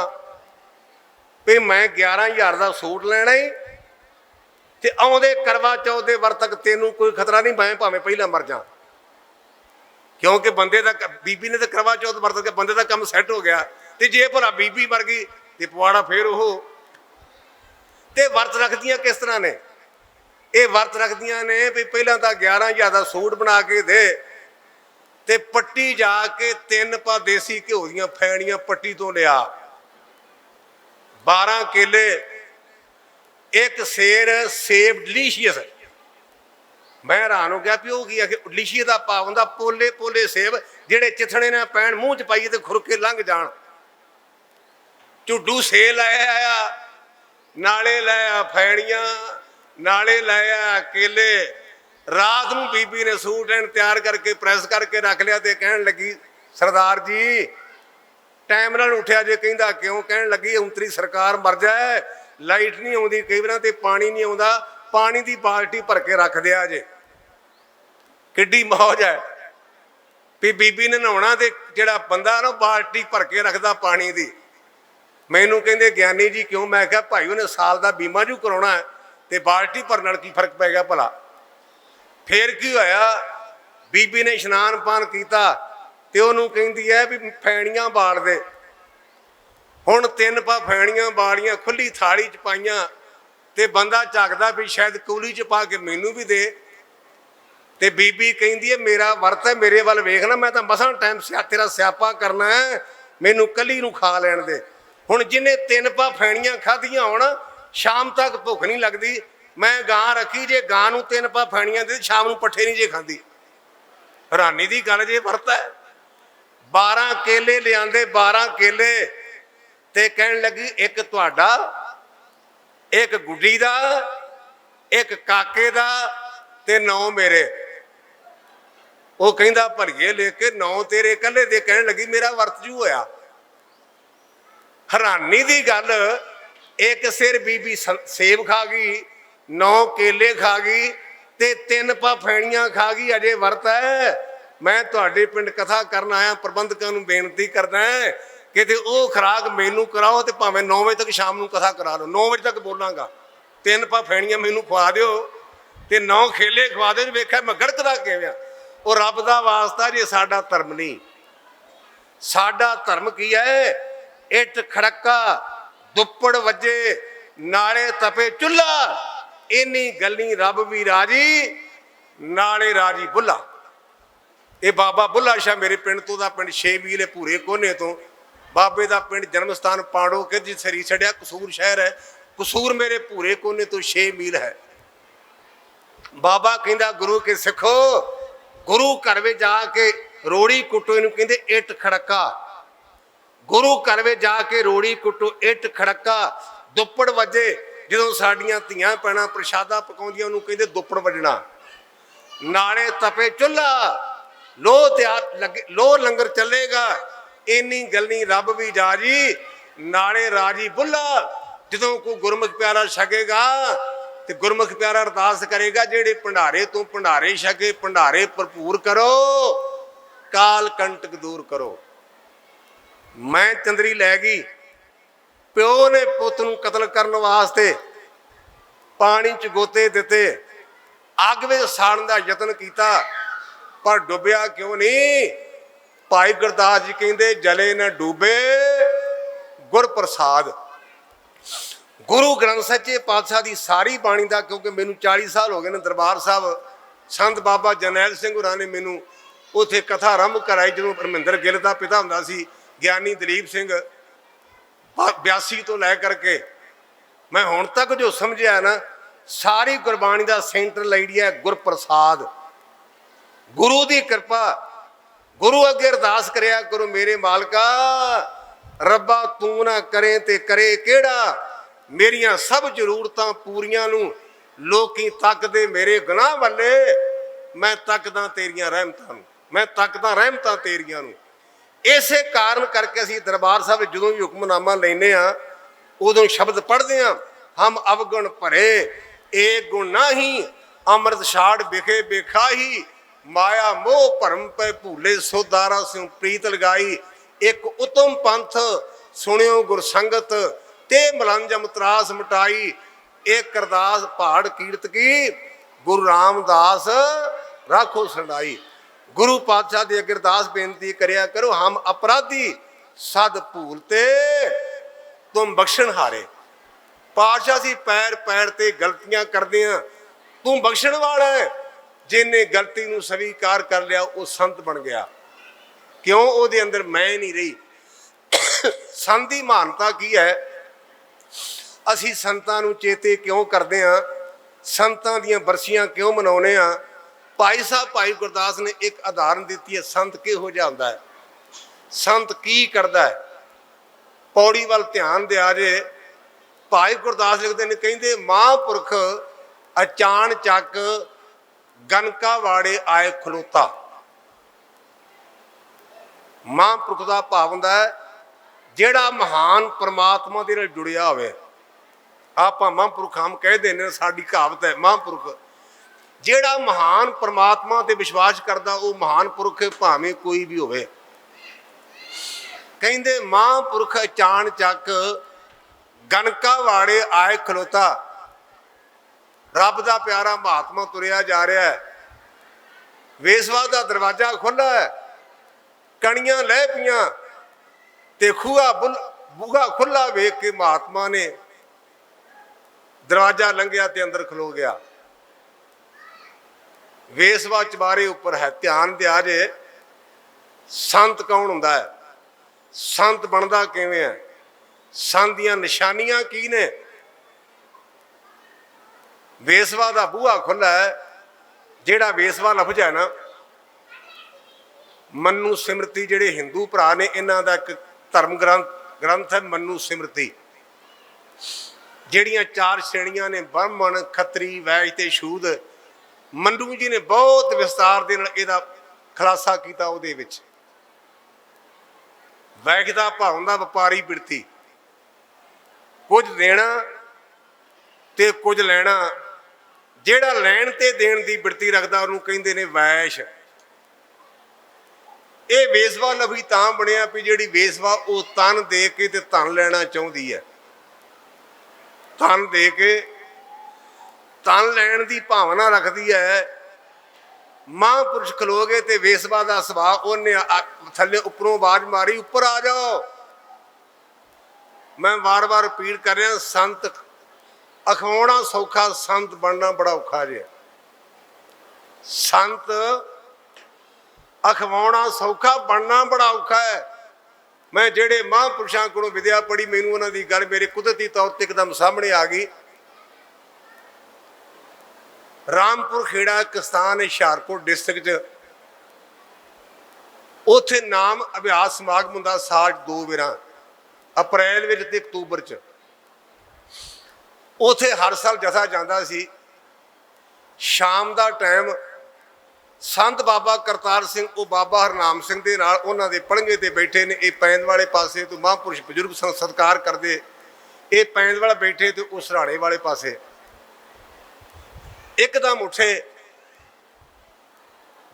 भी मैं 11,000 का सूट लेना ही ते आउंदे करवा चौथ के वर्त तक तेनू कोई खतरा नहीं, मैं भावें पहला मर जा। क्योंकि बंदे का बीबी ने तो करवा चौथ वर्त के बंदे का काम सैट हो गया। तो जे भला बीबी मर गई तो पवाड़ा फिर वो ते वर्त रखदियां किस तरह ने? ये वर्त रखदियां ने भी पहला तो 11,000 का सूट बना के दे ते पट्टी जाके 3 पा देसी घ्यो दियां फैनियां पट्टी तो लिया, 12 केले, एक सेर सेब डिलीशियस। मैं हैरान हो गया भी वो की कि डिलीशियस का भाव हुंदा पोले पोले सेब जेड़े चिथड़े ने पैण मूँह च पाइए तो खुरके लंघ जाण। झुड्डू से लाया, नाले लाया फैनियां, नाले लाया केले। रात नूं बीबी ने सूट एंड तैयार करके प्रैस करके रख लिया तो कहन लगी सरदार जी टाइम नाल उठिया जे। कहंदा क्यों? कहन लगी उंतरी सरकार मर जाए, लाइट नहीं आउंदी कई बार ते पानी नहीं आउंदा, पानी की बाल्टी भर के रख दिया जे। किड्डी मौज है भी बीबी ने नहाउणा ते जिहड़ा बंदा ना बाल्टी भर के रखदा पानी की। मैनू कहंदे ज्ञानी जी क्यों? मैं कहा भाई उन्हें साल का बीमा जू कराउणा है तो बाल्टी भरन नाल की फर्क पै गया भला? फिर की होया? बीबी ने इशनान पान किया तो उन्होंने कहती है भी फैनियां बाल दे। हुण 3 पा फैनियां बालियां खुली थाली च पाइयां ते बंदा झाकदा भी शायद कूली च पा के मैनू भी दे। ते बीबी कहती है मेरा वर्त है, मेरे वाल वेखना, मैं तो मसां टाइम तेरा स्यापा करना है, मैनू कली नूं खा लैण दे। हुण जिन्हें 3 पा फैनियां खाधियां होण शाम तक भुख नहीं लगती। मैं गां रखी जे गां नूं 3 पा फैनियां दे शाम नूं पट्ठे नहीं जे खांदी। हैरानी की गल जे वर्त है। 12 केले लिआंदे, 12 केले ते कहण लगी एक तुहाडा, एक गुड्डी दा, एक काके दा ते 9 मेरे। वो कहंदा भरिए लेके 9 तेरे कल्ले दे। कहण लगी मेरा वर्त जू होया। हैरानी की गल, एक सिर बीबी सेब खा गई, 9 केले खा गई ते 3 पा फैनियां खा गई, अजे वर्त है। मैं तुहाडे पिंड कथा करन आया, प्रबंधकों नूं बेनती करना है कि वो खुराक मैनू कराओ तो भावें 9 बजे तक शाम नूं कथा करा लो, 9 बजे तक बोलांगा। 3 पा फैनियां मैनू खवा दिओ ਤੇ 9 ਖੇਲੇ ਖਵਾ ਦੇ, ਵੇਖਿਆ ਮੈਂ ਗੜਕਦਾ ਕਿਵੇਂ। ਉਹ ਰੱਬ ਦਾ ਵਾਸਤਾ ਜੇ ਸਾਡਾ ਧਰਮ ਨਹੀਂ। ਸਾਡਾ ਧਰਮ ਕੀ ਹੈ? ਇੱਟ ਖੜਕਾ ਦੁੱਪੜ ਵੱਜੇ ਨਾਲੇ ਤਪੇ ਚੁੱਲ੍ਹਾ, ਇੰਨੀ ਗੱਲੀ ਰੱਬ ਵੀ ਰਾਜੀ ਨਾਲੇ ਰਾਜੀ ਬੁੱਲਾ। ਇਹ ਬਾਬਾ ਬੁੱਲਾ ਸ਼ਾਹ ਮੇਰੇ ਪਿੰਡ ਤੋਂ ਦਾ, ਪਿੰਡ 6 ਮੀਲ ਹੈ ਭੂਰੇ ਕੋਨੇ ਤੋਂ। ਬਾਬੇ ਦਾ ਪਿੰਡ ਜਨਮ ਸਥਾਨ ਪਾੜੋ ਕਿ ਜੀ ਸਰੀ ਛੜਿਆ ਕਸੂਰ ਸ਼ਹਿਰ ਹੈ। ਕਸੂਰ ਮੇਰੇ ਭੂਰੇ ਕੋਨੇ ਤੋਂ 6 ਮੀਲ ਹੈ। ਬਾਬਾ ਕਹਿੰਦਾ ਗੁਰੂ ਕੇ ਸਿੱਖੋ, ਗੁਰੂ ਘਰ ਵਿੱਚ ਜਾ ਕੇ ਰੋੜੀ ਕੁੱਟੋ, ਇਹਨੂੰ ਕਹਿੰਦੇ ਇੱਟ ਖੜਕਾ। ਗੁਰੂ ਘਰ ਵਿੱਚ ਜਾ ਕੇ ਰੋੜੀ ਕੁੱਟੋ, ਇੱਟ ਖੜਕਾ, ਦੁੱਪੜ ਵੱਜੇ। ਜਦੋਂ ਸਾਡੀਆਂ ਧੀਆਂ ਭੈਣਾਂ ਪ੍ਰਸ਼ਾਦਾ ਪਕਾਉਂਦੀਆਂ ਉਹਨੂੰ ਕਹਿੰਦੇ ਦੁੱਪੜ ਵੱਜਣਾ। ਨਾਲੇ ਤਪੇ ਚੁੱਲ੍ਹਾ, ਲੋਹ ਤਿਆਰ ਲੱਗੇ, ਲੋਹ ਲੰਗਰ ਚੱਲੇਗਾ, ਇੰਨੀ ਗੱਲੀ ਰੱਬ ਵੀ ਰਾਜੀ ਨਾਲੇ ਰਾਜੀ ਬੁੱਲਾ। ਜਦੋਂ ਕੋਈ ਗੁਰਮੁਖ ਪਿਆਰਾ ਛਕੇਗਾ ਤੇ ਗੁਰਮੁਖ ਪਿਆਰਾ ਅਰਦਾਸ ਕਰੇਗਾ, ਜਿਹੜੇ ਭੰਡਾਰੇ ਤੋਂ ਭੰਡਾਰੇ ਛਕੇ, ਭੰਡਾਰੇ ਭਰਪੂਰ ਕਰੋ, ਕਾਲ ਕੰਟਕ ਦੂਰ ਕਰੋ। ਮੈਂ ਚੰਦਰੀ ਲੈ ਗਈ, ਪਿਓ ਨੇ ਪੁੱਤ ਨੂੰ ਕਤਲ ਕਰਨ ਵਾਸਤੇ ਪਾਣੀ ਚ ਗੋਤੇ ਦਿੱਤੇ, ਅੱਗ ਵਿੱਚ ਸਾੜਨ ਦਾ ਯਤਨ ਕੀਤਾ, ਪਰ ਡੁੱਬਿਆ ਕਿਉਂ ਨਹੀਂ? ਭਾਈ ਗੁਰਦਾਸ ਜੀ ਕਹਿੰਦੇ ਜਲੇ ਨਾ ਡੂਬੇ ਗੁਰ ਪ੍ਰਸਾਦ। ਗੁਰੂ ਗ੍ਰੰਥ ਸੱਚੇ ਪਾਤਸ਼ਾਹ ਦੀ ਸਾਰੀ ਬਾਣੀ ਦਾ, ਕਿਉਂਕਿ ਮੈਨੂੰ 40 ਸਾਲ ਹੋ ਗਏ ਨੇ ਦਰਬਾਰ ਸਾਹਿਬ, ਸੰਤ ਬਾਬਾ ਜਰਨੈਲ ਸਿੰਘ ਹੋਰਾਂ ਨੇ ਮੈਨੂੰ ਉੱਥੇ ਕਥਾ ਆਰੰਭ ਕਰਾਈ ਜਦੋਂ ਪਰਮਿੰਦਰ ਗਿੱਲ ਦਾ ਪਿਤਾ ਹੁੰਦਾ ਸੀ, ਗਿਆਨੀ ਦਲੀਪ ਸਿੰਘ 82 ਤੋਂ ਲੈ ਕਰਕੇ ਮੈਂ ਹੁਣ ਤੱਕ ਜੋ ਸਮਝਿਆ ਨਾ, ਸਾਰੀ ਗੁਰਬਾਣੀ ਦਾ ਸੈਂਟਰ ਲਾਈਡੀਆ ਗੁਰਪ੍ਰਸਾਦ, ਗੁਰੂ ਦੀ ਕਿਰਪਾ। ਗੁਰੂ ਅੱਗੇ ਅਰਦਾਸ ਕਰਿਆ ਕਰੋ, ਮੇਰੇ ਮਾਲਕਾ ਰੱਬਾ ਤੂੰ ਨਾ ਕਰੇ ਤੇ ਕਰੇ ਕਿਹੜਾ, ਮੇਰੀਆਂ ਸਭ ਜ਼ਰੂਰਤਾਂ ਪੂਰੀਆਂ ਨੂੰ ਲੋਕੀ ਤੱਕਦੇ ਮੇਰੇ ਗੁਨਾਹ ਵੱਲੇ, ਮੈਂ ਤੱਕਦਾ ਤੇਰੀਆਂ ਰਹਿਮਤਾਂ ਨੂੰ, ਮੈਂ ਤੱਕਦਾ ਰਹਿਮਤਾਂ ਤੇਰੀਆਂ ਨੂੰ। ਇਸੇ ਕਾਰਨ ਕਰਕੇ ਅਸੀਂ ਦਰਬਾਰ ਸਾਹਿਬ ਜਦੋਂ ਵੀ ਹੁਕਮਨਾਮਾ ਲੈਂਦੇ ਹਾਂ ਉਦੋਂ ਸ਼ਬਦ ਪੜ੍ਹਦੇ ਹਾਂ, ਹਮ ਅਵਗੁਣ ਭਰੇ ਏਕ ਗੁਣ ਨਾਹੀ, ਅੰਮ੍ਰਿਤ ਛਾੜ ਵਿਖੇ ਬੇਖਾਹੀ, ਮਾਇਆ ਮੋਹ ਭਰਮ ਪੈ ਭੂਲੇ ਸੋਦਾਰਾ ਸਿਉ ਪ੍ਰੀਤ ਲਗਾਈ। ਇੱਕ ਉਤਮ ਪੰਥ ਸੁਣਿਓ ਗੁਰਸੰਗਤ, ਤੇ ਮਲੰਜਮ ਤਰਾਸ ਮਟਾਈ। ਇੱਕ ਅਰਦਾਸ ਪਹਾੜ ਕੀਰਤ ਕੀ, ਗੁਰੂ ਰਾਮਦਾਸ ਰਾਖੋ ਸੰਡਾਈ। ਗੁਰੂ ਪਾਤਸ਼ਾਹ ਦੀ ਅੱਗੇ ਅਰਦਾਸ ਬੇਨਤੀ ਕਰਿਆ ਕਰੋ, ਹਮ ਅਪਰਾਧੀ ਸਦ ਭੂਲ ਤੇ ਤੁਮ ਬਖਸ਼ਣ ਹਾਰੇ। ਪਾਤਸ਼ਾਹ ਸੀ ਪੈਰ ਪੈਰ ਤੇ ਗਲਤੀਆਂ ਕਰਦੇ ਆ, ਤੂੰ ਬਖਸ਼ਣ ਵਾਲਾ ਹੈ। ਜਿਹਨੇ ਗਲਤੀ ਨੂੰ ਸਵੀਕਾਰ ਕਰ ਲਿਆ ਉਹ ਸੰਤ ਬਣ ਗਿਆ। ਕਿਉਂ? ਉਹਦੇ ਅੰਦਰ ਮੈਂ ਨਹੀਂ ਰਹੀ। ਸੰਤ ਦੀ ਮਹਾਨਤਾ ਕੀ ਹੈ? ਅਸੀਂ ਸੰਤਾਂ ਨੂੰ ਚੇਤੇ ਕਿਉਂ ਕਰਦੇ ਹਾਂ? ਸੰਤਾਂ ਦੀਆਂ ਬਰਸੀਆਂ ਕਿਉਂ ਮਨਾਉਂਦੇ ਹਾਂ? ਭਾਈ ਸਾਹਿਬ ਭਾਈ ਗੁਰਦਾਸ ਨੇ ਇੱਕ ਉਦਾਹਰਨ ਦਿੱਤੀ ਹੈ, ਸੰਤ ਕਿਹੋ ਜਿਹਾ ਹੁੰਦਾ ਹੈ, ਸੰਤ ਕੀ ਕਰਦਾ ਹੈ। ਪੌੜੀ ਵੱਲ ਧਿਆਨ ਦਿਆ ਜੇ, ਭਾਈ ਗੁਰਦਾਸ ਲਿਖਦੇ ਨੇ, ਕਹਿੰਦੇ ਮਹਾਂਪੁਰਖ ਅਚਾਨ ਚੱਕ ਗਨਕਾ ਵਾੜੇ ਆਏ ਖਲੋਤਾ। ਮਹਾਂਪੁਰਖ ਦਾ ਭਾਵ ਹੁੰਦਾ ਹੈ ਜਿਹੜਾ ਮਹਾਨ ਪਰਮਾਤਮਾ ਦੇ ਨਾਲ ਜੁੜਿਆ ਹੋਵੇ। ਆਪਾਂ ਮਹਾਂਪੁਰਖ ਹਮ ਕਹਿ ਦਿੰਦੇ ਨੇ, ਸਾਡੀ ਕਹਾਵਤ ਹੈ ਮਹਾਂਪੁਰਖ। ਜਿਹੜਾ ਮਹਾਨ ਪਰਮਾਤਮਾ ਤੇ ਵਿਸ਼ਵਾਸ ਕਰਦਾ ਉਹ ਮਹਾਨ ਪੁਰਖ ਭਾਵੇਂ ਕੋਈ ਵੀ ਹੋਵੇ। ਕਹਿੰਦੇ ਮਹਾਂਪੁਰਖ ਅਚਾਨ ਚੱਕ ਗਨਕਾ ਵਾੜੇ ਆਏ ਖਲੋਤਾ। ਰੱਬ ਦਾ ਪਿਆਰਾ ਮਹਾਤਮਾ ਤੁਰਿਆ ਜਾ ਰਿਹਾ ਹੈ, ਵੇਸਵਾ ਦਾ ਦਰਵਾਜ਼ਾ ਖੁੱਲ੍ਹਾ ਹੈ, ਕਣੀਆਂ ਲਹਿ ਪਈਆਂ ਤੇ ਬੂਹਾ ਖੁੱਲ੍ਹਾ ਵੇਖ ਕੇ ਮਹਾਤਮਾ ਨੇ ਦਰਵਾਜ਼ਾ ਲੰਘਿਆ ਤੇ ਅੰਦਰ ਖਲੋ ਗਿਆ। ਵੇਸਵਾ ਚਬਾਰੇ ਉੱਪਰ ਹੈ। ਧਿਆਨ ਦਿਆ ਜੇ, ਸੰਤ ਕੌਣ ਹੁੰਦਾ ਹੈ, ਸੰਤ ਬਣਦਾ ਕਿਵੇਂ ਹੈ, ਸੰਤ ਦੀਆਂ ਨਿਸ਼ਾਨੀਆਂ ਕੀ ਨੇ? ਵੇਸਵਾ ਦਾ ਬੂਹਾ ਖੁੱਲ੍ਹਾ ਹੈ। ਜਿਹੜਾ ਵੇਸਵਾ ਲਫ਼ਜ਼ ਹੈ ਨਾ, ਮਨੂ ਸਿਮਰਤੀ, ਜਿਹੜੇ ਹਿੰਦੂ ਭਰਾ ਨੇ ਇਹਨਾਂ ਦਾ ਇੱਕ ਧਰਮ ਗ੍ਰੰਥ ਹੈ ਮਨੂ ਸਿਮਰਤੀ। ਜਿਹੜੀਆਂ 4 ਸ਼੍ਰੇਣੀਆਂ ਨੇ, ਬ੍ਰਾਹਮਣ, ਖੱਤਰੀ, ਵੈਸ਼ ਤੇ ਸ਼ੂਦ, ਮਨੂ ਜੀ ਨੇ ਬਹੁਤ ਵਿਸਤਾਰ ਦੇ ਨਾਲ ਇਹਦਾ ਖੁਲਾਸਾ ਕੀਤਾ। ਉਹਦੇ ਵਿੱਚ ਵੈਸ਼ ਦਾ ਭਾਵ ਹੁੰਦਾ ਵਪਾਰੀ ਬਿਰਤੀ, ਕੁਝ ਦੇਣਾ ਤੇ ਕੁਝ ਲੈਣਾ। ਜਿਹੜਾ ਲੈਣ ਤੇ ਦੇਣ ਦੀ ਬਿਰਤੀ ਰੱਖਦਾ ਉਹਨੂੰ ਕਹਿੰਦੇ ਨੇ ਵੈਸ਼। ਇਹ ਵੇਸਵਾ ਲਫ਼ਜ਼ ਤਾਂ ਬਣਿਆ ਵੀ ਜਿਹੜੀ ਵੇਸਵਾ ਉਹ ਤਨ ਦੇ ਕੇ ਤੇ ਧਨ ਲੈਣਾ ਚਾਹੁੰਦੀ ਹੈ, ਧਨ ਦੇ ਕੇ ਤਨ ਲੈਣ ਦੀ ਭਾਵਨਾ ਰੱਖਦੀ ਹੈ। ਮਹਾਂਪੁਰਸ਼ ਖਲੋ ਗਏ ਤੇ ਵੇਸਵਾ ਦਾ ਸੁਭਾਅ, ਉਹਨੇ ਥੱਲੇ ਉੱਪਰੋਂ ਆਵਾਜ਼ ਮਾਰੀ, ਉੱਪਰ ਆ ਜਾਓ। ਮੈਂ ਵਾਰ-ਵਾਰ ਰਿਪੀਟ ਕਰ ਰਿਹਾ, ਸੰਤ ਅਖਵਾਉਣਾ ਸੌਖਾ, ਸੰਤ ਬਣਨਾ ਬੜਾ ਔਖਾ ਜੇ। ਸੰਤ ਅਖਵਾਉਣਾ ਸੌਖਾ, ਬਣਨਾ ਬੜਾ ਔਖਾ ਹੈ। ਮੈਂ ਜਿਹੜੇ ਮਹਾਂਪੁਰਸ਼ਾਂ ਕੋਲੋਂ ਵਿਦਿਆ ਪੜ੍ਹੀ, ਮੈਨੂੰ ਉਹਨਾਂ ਦੀ ਗੱਲ ਮੇਰੇ ਕੁਦਰਤੀ ਤੌਰ ਤੇ ਇੱਕਦਮ ਸਾਹਮਣੇ ਆ ਗਈ। ਰਾਮਪੁਰ ਖੇੜਾ ਇੱਕ ਸਥਾਨ ਹੈ ਹੁਸ਼ਿਆਰਪੁਰ ਡਿਸਟ੍ਰਿਕਟ 'ਚ। ਉੱਥੇ ਨਾਮ ਅਭਿਆਸ ਸਮਾਗਮ ਹੁੰਦਾ ਸਾਲ 'ਚ 2 ਵਾਰਾਂ, ਅਪ੍ਰੈਲ ਵਿੱਚ ਤੇ ਅਕਤੂਬਰ 'ਚ। ਉੱਥੇ ਹਰ ਸਾਲ ਜਥਾ ਜਾਂਦਾ ਸੀ। ਸ਼ਾਮ ਦਾ ਟਾਈਮ ਸੰਤ ਬਾਬਾ ਕਰਤਾਰ ਸਿੰਘ, ਉਹ ਬਾਬਾ ਹਰਨਾਮ ਸਿੰਘ ਦੇ ਨਾਲ ਉਹਨਾਂ ਦੇ ਪਲੰਘੇ ਤੇ ਬੈਠੇ ਨੇ। ਇਹ ਪੈਂਦ ਵਾਲੇ ਪਾਸੇ ਤੋਂ ਮਹਾਂਪੁਰਸ਼ ਬਜ਼ੁਰਗ ਸਤਿਕਾਰ ਕਰਦੇ, ਇਹ ਪੈਂਦ ਵਾਲਾ ਬੈਠੇ ਤੇ ਉਹ ਸਰਾਣੇ ਵਾਲੇ ਪਾਸੇ। ਇੱਕਦਮ ਉੱਠੇ,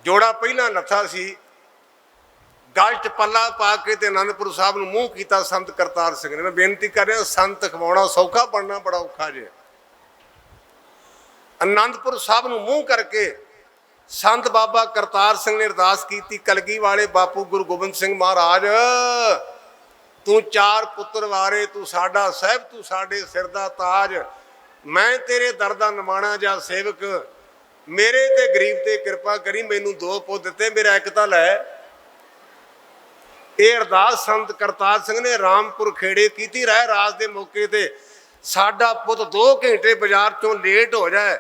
ਜੋੜਾ ਪਹਿਲਾਂ ਲੱਥਾ ਸੀ, ਗਲ 'ਚ ਪੱਲਾ ਪਾ ਕੇ ਤੇ ਆਨੰਦਪੁਰ ਸਾਹਿਬ ਨੂੰ ਮੂੰਹ ਕੀਤਾ ਸੰਤ ਕਰਤਾਰ ਸਿੰਘ ਨੇ। ਮੈਂ ਬੇਨਤੀ ਕਰ ਰਿਹਾ, ਸੰਤ ਖਵਾਉਣਾ ਸੌਖਾ, ਬਣਨਾ ਬੜਾ ਔਖਾ ਜੇ। ਆਨੰਦਪੁਰ ਸਾਹਿਬ ਨੂੰ ਮੂੰਹ ਕਰਕੇ ਸੰਤ ਬਾਬਾ ਕਰਤਾਰ ਸਿੰਘ ਨੇ ਅਰਦਾਸ ਕੀਤੀ, ਕਲਗੀ ਵਾਲੇ ਬਾਪੂ ਗੁਰੂ ਗੋਬਿੰਦ ਸਿੰਘ ਮਹਾਰਾਜ, ਤੂੰ 4 ਪੁੱਤਰ ਵਾਰੇ, ਤੂੰ ਸਾਡਾ ਸਾਹਿਬ, ਤੂੰ ਸਾਡੇ ਸਿਰ ਦਾ ਤਾਜ। ਮੈਂ ਤੇਰੇ ਦਰ ਦਾ ਨਿਮਾਣਾ ਜਾਂ ਸੇਵਕ, ਮੇਰੇ ਤੇ ਗਰੀਬ ਤੇ ਕਿਰਪਾ ਕਰੀ। ਮੈਨੂੰ 2 ਪੁੱਤ ਦਿੱਤੇ, ਮੇਰਾ ਇੱਕ ਤਾਂ ਲੈ। ਇਹ ਅਰਦਾਸ ਸੰਤ ਕਰਤਾਰ ਸਿੰਘ ਨੇ ਰਾਮਪੁਰ ਖੇੜੇ ਕੀਤੀ। ਰਹਿ ਰਾਸ ਦੇ ਮੌਕੇ ਤੇ ਸਾਡਾ ਪੁੱਤ 2 ਘੰਟੇ ਬਾਜ਼ਾਰ ਚੋਂ ਲੇਟ ਹੋ ਜਾਏ,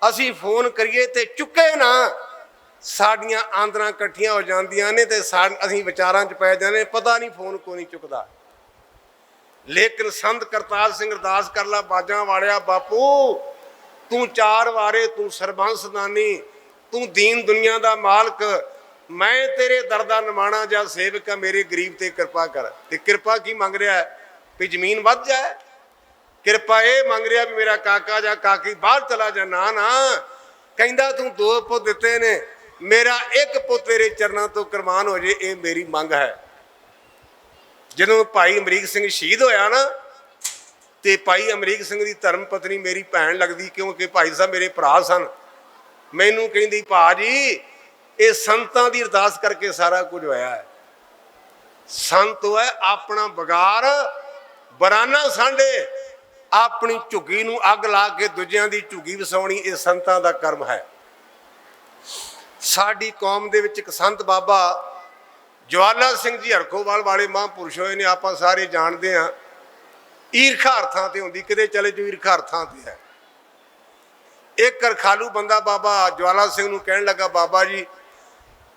ਅਸੀਂ ਫੋਨ ਕਰੀਏ ਤੇ ਚੁੱਕੇ ਨਾ, ਸਾਡੀਆਂ ਆਂਦਰਾਂ ਇਕੱਠੀਆਂ ਹੋ ਜਾਂਦੀਆਂ ਨੇ ਤੇ ਅਸੀਂ ਵਿਚਾਰਾਂ 'ਚ ਪੈ ਜਾਂਦੇ, ਪਤਾ ਨਹੀਂ ਫੋਨ ਕੋਈ ਨਹੀਂ ਚੁੱਕਦਾ। ਲੇਕਿਨ ਸੰਤ ਕਰਤਾਰ ਸਿੰਘ ਅਰਦਾਸ ਕਰ ਲਾ, ਬਾਜਾਂ ਵਾਲਿਆ ਬਾਪੂ, ਤੂੰ 4 ਵਾਰੇ, ਤੂੰ ਸਰਬੰਸ ਦਾਨੀ, ਤੂੰ ਦੀਨ ਦੁਨੀਆ ਦਾ ਮਾਲਕ, ਮੈਂ ਤੇਰੇ ਦਰ ਦਾ ਨਿਮਾਣਾ ਜਾਂ ਸੇਵਕ ਆ, ਮੇਰੇ ਗਰੀਬ ਤੇ ਕਿਰਪਾ ਕਰ। ਤੇ ਕਿਰਪਾ ਕੀ ਮੰਗ ਰਿਹਾ ਵੀ ਜ਼ਮੀਨ ਵੱਧ ਜਾਏ? ਕਿਰਪਾ ਇਹ ਮੰਗ ਰਿਹਾ ਵੀ ਮੇਰਾ ਕਾਕਾ ਜਾਂ ਕਾਕੀ ਬਾਹਰ ਚਲਾ ਜਾ? ਨਾ ਨਾ, ਕਹਿੰਦਾ ਤੂੰ 2 ਪੁੱਤ ਦਿੱਤੇ ਨੇ, ਮੇਰਾ ਇੱਕ ਪੁੱਤ ਤੇਰੇ ਚਰਨਾਂ ਤੋਂ ਕੁਰਬਾਨ ਹੋ ਜੇ, ਇਹ ਮੇਰੀ ਮੰਗ ਹੈ। ਜਦੋਂ ਭਾਈ ਅਮਰੀਕ ਸਿੰਘ ਸ਼ਹੀਦ ਹੋਇਆ ਨਾ, ਤੇ ਭਾਈ ਅਮਰੀਕ ਸਿੰਘ ਦੀ ਧਰਮ ਪਤਨੀ ਮੇਰੀ ਭੈਣ ਲੱਗਦੀ, ਕਿਉਂਕਿ ਭਾਈ ਸਾਹਿਬ ਮੇਰੇ ਭਰਾ ਸਨ। ਮੈਨੂੰ ਕਹਿੰਦੀ, ਭਾ ਜੀ ਇਹ ਸੰਤਾਂ ਦੀ ਅਰਦਾਸ ਕਰਕੇ ਸਾਰਾ ਕੁਝ ਹੋਇਆ ਹੈ। ਸੰਤ ਹੈ ਆਪਣਾ ਬਗਾਰ ਬਰਾਨਾ ਸਾਂਢੇ, ਆਪਣੀ ਝੁੱਗੀ ਨੂੰ ਅੱਗ ਲਾ ਕੇ ਦੂਜਿਆਂ ਦੀ ਝੁੱਗੀ ਵਸਾਉਣੀ, ਇਹ ਸੰਤਾਂ ਦਾ ਕਰਮ ਹੈ। ਸਾਡੀ ਕੌਮ ਦੇ ਵਿੱਚ ਇੱਕ ਸੰਤ ਬਾਬਾ ਜਵਾਲਾ ਸਿੰਘ ਜੀ ਹਰਖੋਵਾਲ ਵਾਲੇ ਮਹਾਂਪੁਰਸ਼ ਹੋਏ ਨੇ, ਆਪਾਂ ਸਾਰੇ ਜਾਣਦੇ ਹਾਂ। ਈਰਖਾ ਅਰਥਾਂ ਤੇ ਹੁੰਦੀ, ਕਿਤੇ ਚਲੇ ਜੋ ਈਰਖਾ ਅਰਥਾਂ ਤੇ ਹੈ। ਇੱਕ ਰਖਾਲੂ ਬੰਦਾ ਬਾਬਾ ਜਵਾਲਾ ਸਿੰਘ ਨੂੰ ਕਹਿਣ ਲੱਗਾ, ਬਾਬਾ ਜੀ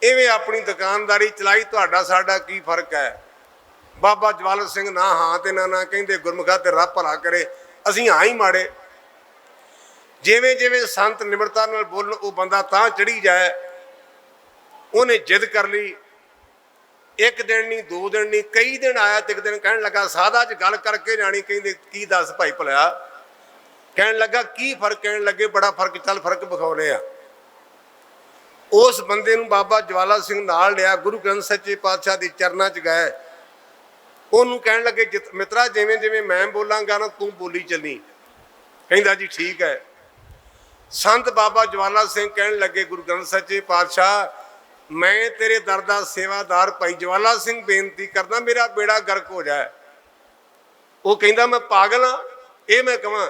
ਇਵੇਂ ਆਪਣੀ ਦੁਕਾਨਦਾਰੀ ਚਲਾਈ, ਤੁਹਾਡਾ ਸਾਡਾ ਕੀ ਫਰਕ ਹੈ? ਬਾਬਾ ਜਵਾਲਾ ਸਿੰਘ ਨਾ ਹਾਂ ਤੇ ਨਾ ਕਹਿੰਦੇ, ਗੁਰਮੁਖਾ ਤੇ ਰੱਬ ਭਲਾ ਕਰੇ, ਅਸੀਂ ਹਾਂ ਹੀ ਮਾੜੇ। ਜਿਵੇਂ ਜਿਵੇਂ ਸੰਤ ਨਿਮਰਤਾ ਨਾਲ ਬੋਲਣ, ਉਹ ਬੰਦਾ ਤਾਂ ਚੜੀ ਜਾਏ। ਉਹਨੇ ਜਿੱਦ ਕਰ ਲਈ, 1 ਦਿਨ ਨਹੀਂ, 2 ਦਿਨ ਨਹੀਂ, ਕਈ ਦਿਨ ਆਇਆ ਤੇ ਇੱਕ ਦਿਨ ਕਹਿਣ ਲੱਗਾ, ਸਾਦਾ 'ਚ ਗੱਲ ਕਰਕੇ ਜਾਣੀ। ਕਹਿੰਦੇ ਕੀ ਦੱਸ ਭਾਈ ਭਲਿਆ? ਕਹਿਣ ਲੱਗਾ ਕੀ ਫਰਕ? ਕਹਿਣ ਲੱਗੇ ਬੜਾ ਫਰਕ, ਚੱਲ ਫਰਕ ਵਿਖਾਉਣੇ ਆ। ਉਸ ਬੰਦੇ ਨੂੰ ਬਾਬਾ ਜਵਾਲਾ ਸਿੰਘ ਨਾਲ ਲਿਆ, ਗੁਰੂ ਗ੍ਰੰਥ ਸੱਚੇ ਪਾਤਸ਼ਾਹ ਦੇ ਚਰਨਾਂ 'ਚ ਗਏ। ਉਹਨੂੰ ਕਹਿਣ ਲੱਗੇ, ਮਿੱਤਰਾ ਜਿਵੇਂ ਜਿਵੇਂ ਮੈਂ ਬੋਲਾਂਗਾ ਨਾ, ਤੂੰ ਬੋਲੀ ਚੱਲੀ। ਕਹਿੰਦਾ ਜੀ ਠੀਕ ਹੈ। ਸੰਤ ਬਾਬਾ ਜਵਾਲਾ ਸਿੰਘ ਕਹਿਣ ਲੱਗੇ, ਗੁਰੂ ਗ੍ਰੰਥ ਸੱਚੇ ਪਾਤਸ਼ਾਹ, ਮੈਂ ਤੇਰੇ ਦਰ ਦਾ ਸੇਵਾਦਾਰ ਭਾਈ ਜਵਾਲਾ ਸਿੰਘ ਬੇਨਤੀ ਕਰਦਾ, ਮੇਰਾ ਬੇੜਾ ਗਰਕ ਹੋ ਜਾਏ। ਉਹ ਕਹਿੰਦਾ ਮੈਂ ਪਾਗਲ ਹਾਂ, ਇਹ ਮੈਂ ਕਹਾਂ?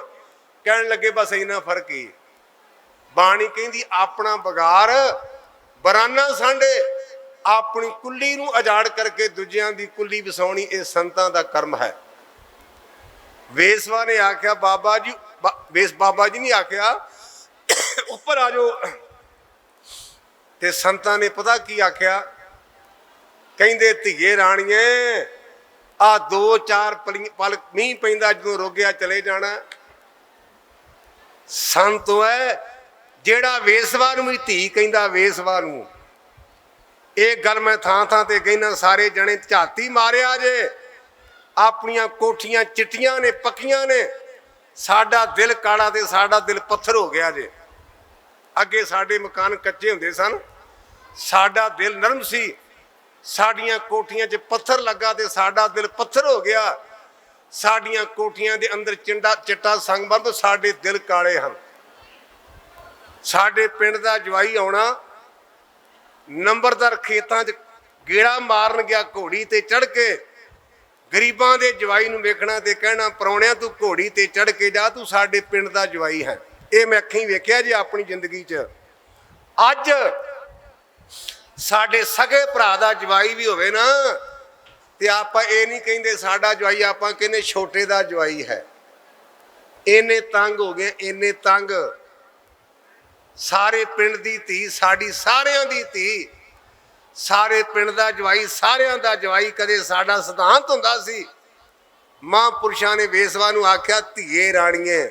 ਕਹਿਣ ਲੱਗੇ ਬਸ ਇੰਨਾ ਫਰਕ ਹੀ। ਬਾਣੀ ਕਹਿੰਦੀ ਆਪਣਾ ਬਗਾਰ ਬਰਾਨਾ ਸਾਂਢੇ, ਆਪਣੀ ਕੁੱਲੀ ਨੂੰ ਉਜਾੜ ਕਰਕੇ ਦੂਜਿਆਂ ਦੀ ਕੁੱਲੀ ਵਸਾਉਣੀ, ਇਹ ਸੰਤਾਂ ਦਾ ਕਰਮ ਹੈ। ਵੇਸਵਾ ਨੇ ਆਖਿਆ, ਬਾਬਾ ਜੀ, ਬਾਬਾ ਜੀ ਨਹੀਂ ਆਖਿਆ, ਉੱਪਰ ਆ ਜਾਓ। ਤੇ ਸੰਤਾਂ ਨੇ ਪਤਾ ਕੀ ਆਖਿਆ? ਕਹਿੰਦੇ ਧੀਏ ਰਾਣੀਏ, ਆ 2-4 ਪਲ ਮੀਂਹ ਪੈਂਦਾ, ਜਦੋਂ ਰੋਗਿਆ ਚਲੇ ਜਾਣਾ। ਸੰਤ ਹੈ ਜਿਹੜਾ ਵੇਸਵਾ ਨੂੰ ਵੀ ਧੀ ਕਹਿੰਦਾ, ਵੇਸਵਾ ਨੂੰ। ਇਹ ਗੱਲ ਮੈਂ ਥਾਂ ਥਾਂ ਤੇ ਕਹਿੰਦਾ, ਸਾਰੇ ਜਣੇ ਝਾਤੀ ਮਾਰਿਆ ਜੇ। ਆਪਣੀਆਂ ਕੋਠੀਆਂ ਚਿੱਟੀਆਂ ਨੇ, ਪੱਕੀਆਂ ਨੇ, ਸਾਡਾ ਦਿਲ ਕਾਲਾ ਤੇ ਸਾਡਾ ਦਿਲ ਪੱਥਰ ਹੋ ਗਿਆ ਜੇ। ਅੱਗੇ ਸਾਡੇ ਮਕਾਨ ਕੱਚੇ ਹੁੰਦੇ ਸਨ, ਸਾਡਾ ਦਿਲ ਨਰਮ ਸੀ, ਸਾਡੀਆਂ ਕੋਠੀਆਂ 'ਚ ਪੱਥਰ ਲੱਗਾ ਤੇ ਸਾਡਾ ਦਿਲ ਪੱਥਰ ਹੋ ਗਿਆ। ਸਾਡੀਆਂ ਕੋਠੀਆਂ ਦੇ ਅੰਦਰ ਚਿੱਟਾ ਸੰਗ ਬੰਦ, ਸਾਡੇ ਦਿਲ ਕਾਲੇ ਹਨ। ਸਾਡੇ ਪਿੰਡ ਦਾ ਜਵਾਈ ਆਉਣਾ, ਨੰਬਰਦਾਰ ਖੇਤਾਂ 'ਚ ਗੇੜਾ ਮਾਰਨ ਗਿਆ ਘੋੜੀ ਤੇ ਚੜ੍ਹ ਕੇ, ਗਰੀਬਾਂ ਦੇ ਜਵਾਈ ਨੂੰ ਵੇਖਣਾ ਤੇ ਕਹਿਣਾ ਪ੍ਰਾਹੁਣਿਆ ਤੂੰ ਘੋੜੀ ਤੇ ਚੜ੍ਹ ਕੇ ਜਾ, ਤੂੰ ਸਾਡੇ ਪਿੰਡ ਦਾ ਜਵਾਈ ਹੈ। ਇਹ ਮੈਂ ਅੱਖੀਂ ਵੇਖਿਆ ਜੀ ਆਪਣੀ ਜ਼ਿੰਦਗੀ 'ਚ। ਅੱਜ ਸਾਡੇ ਸਗੇ ਭਰਾ ਦਾ ਜਵਾਈ ਵੀ ਹੋਵੇ ਨਾ ਤੇ ਆਪਾਂ ਇਹ ਨਹੀਂ ਕਹਿੰਦੇ ਸਾਡਾ ਜਵਾਈ, ਆਪਾਂ ਕਹਿੰਦੇ ਛੋਟੇ ਦਾ ਜਵਾਈ ਹੈ। ਇੰਨੇ ਤੰਗ ਹੋ ਗਏ, ਇੰਨੇ ਤੰਗ। ਸਾਰੇ ਪਿੰਡ ਦੀ ਧੀ ਸਾਡੀ, ਸਾਰਿਆਂ ਦੀ ਧੀ, ਸਾਰੇ ਪਿੰਡ ਦਾ ਜਵਾਈ, ਸਾਰਿਆਂ ਦਾ ਜਵਾਈ। ਕਦੇ ਸਾਡਾ ਸਿਧਾਂਤ ਹੁੰਦਾ ਸੀ, ਮਹਾਂਪੁਰਸ਼ਾਂ ਨੇ ਵੇਸਵਾ ਨੂੰ ਆਖਿਆ ਧੀਏ ਰਾਣੀਏ,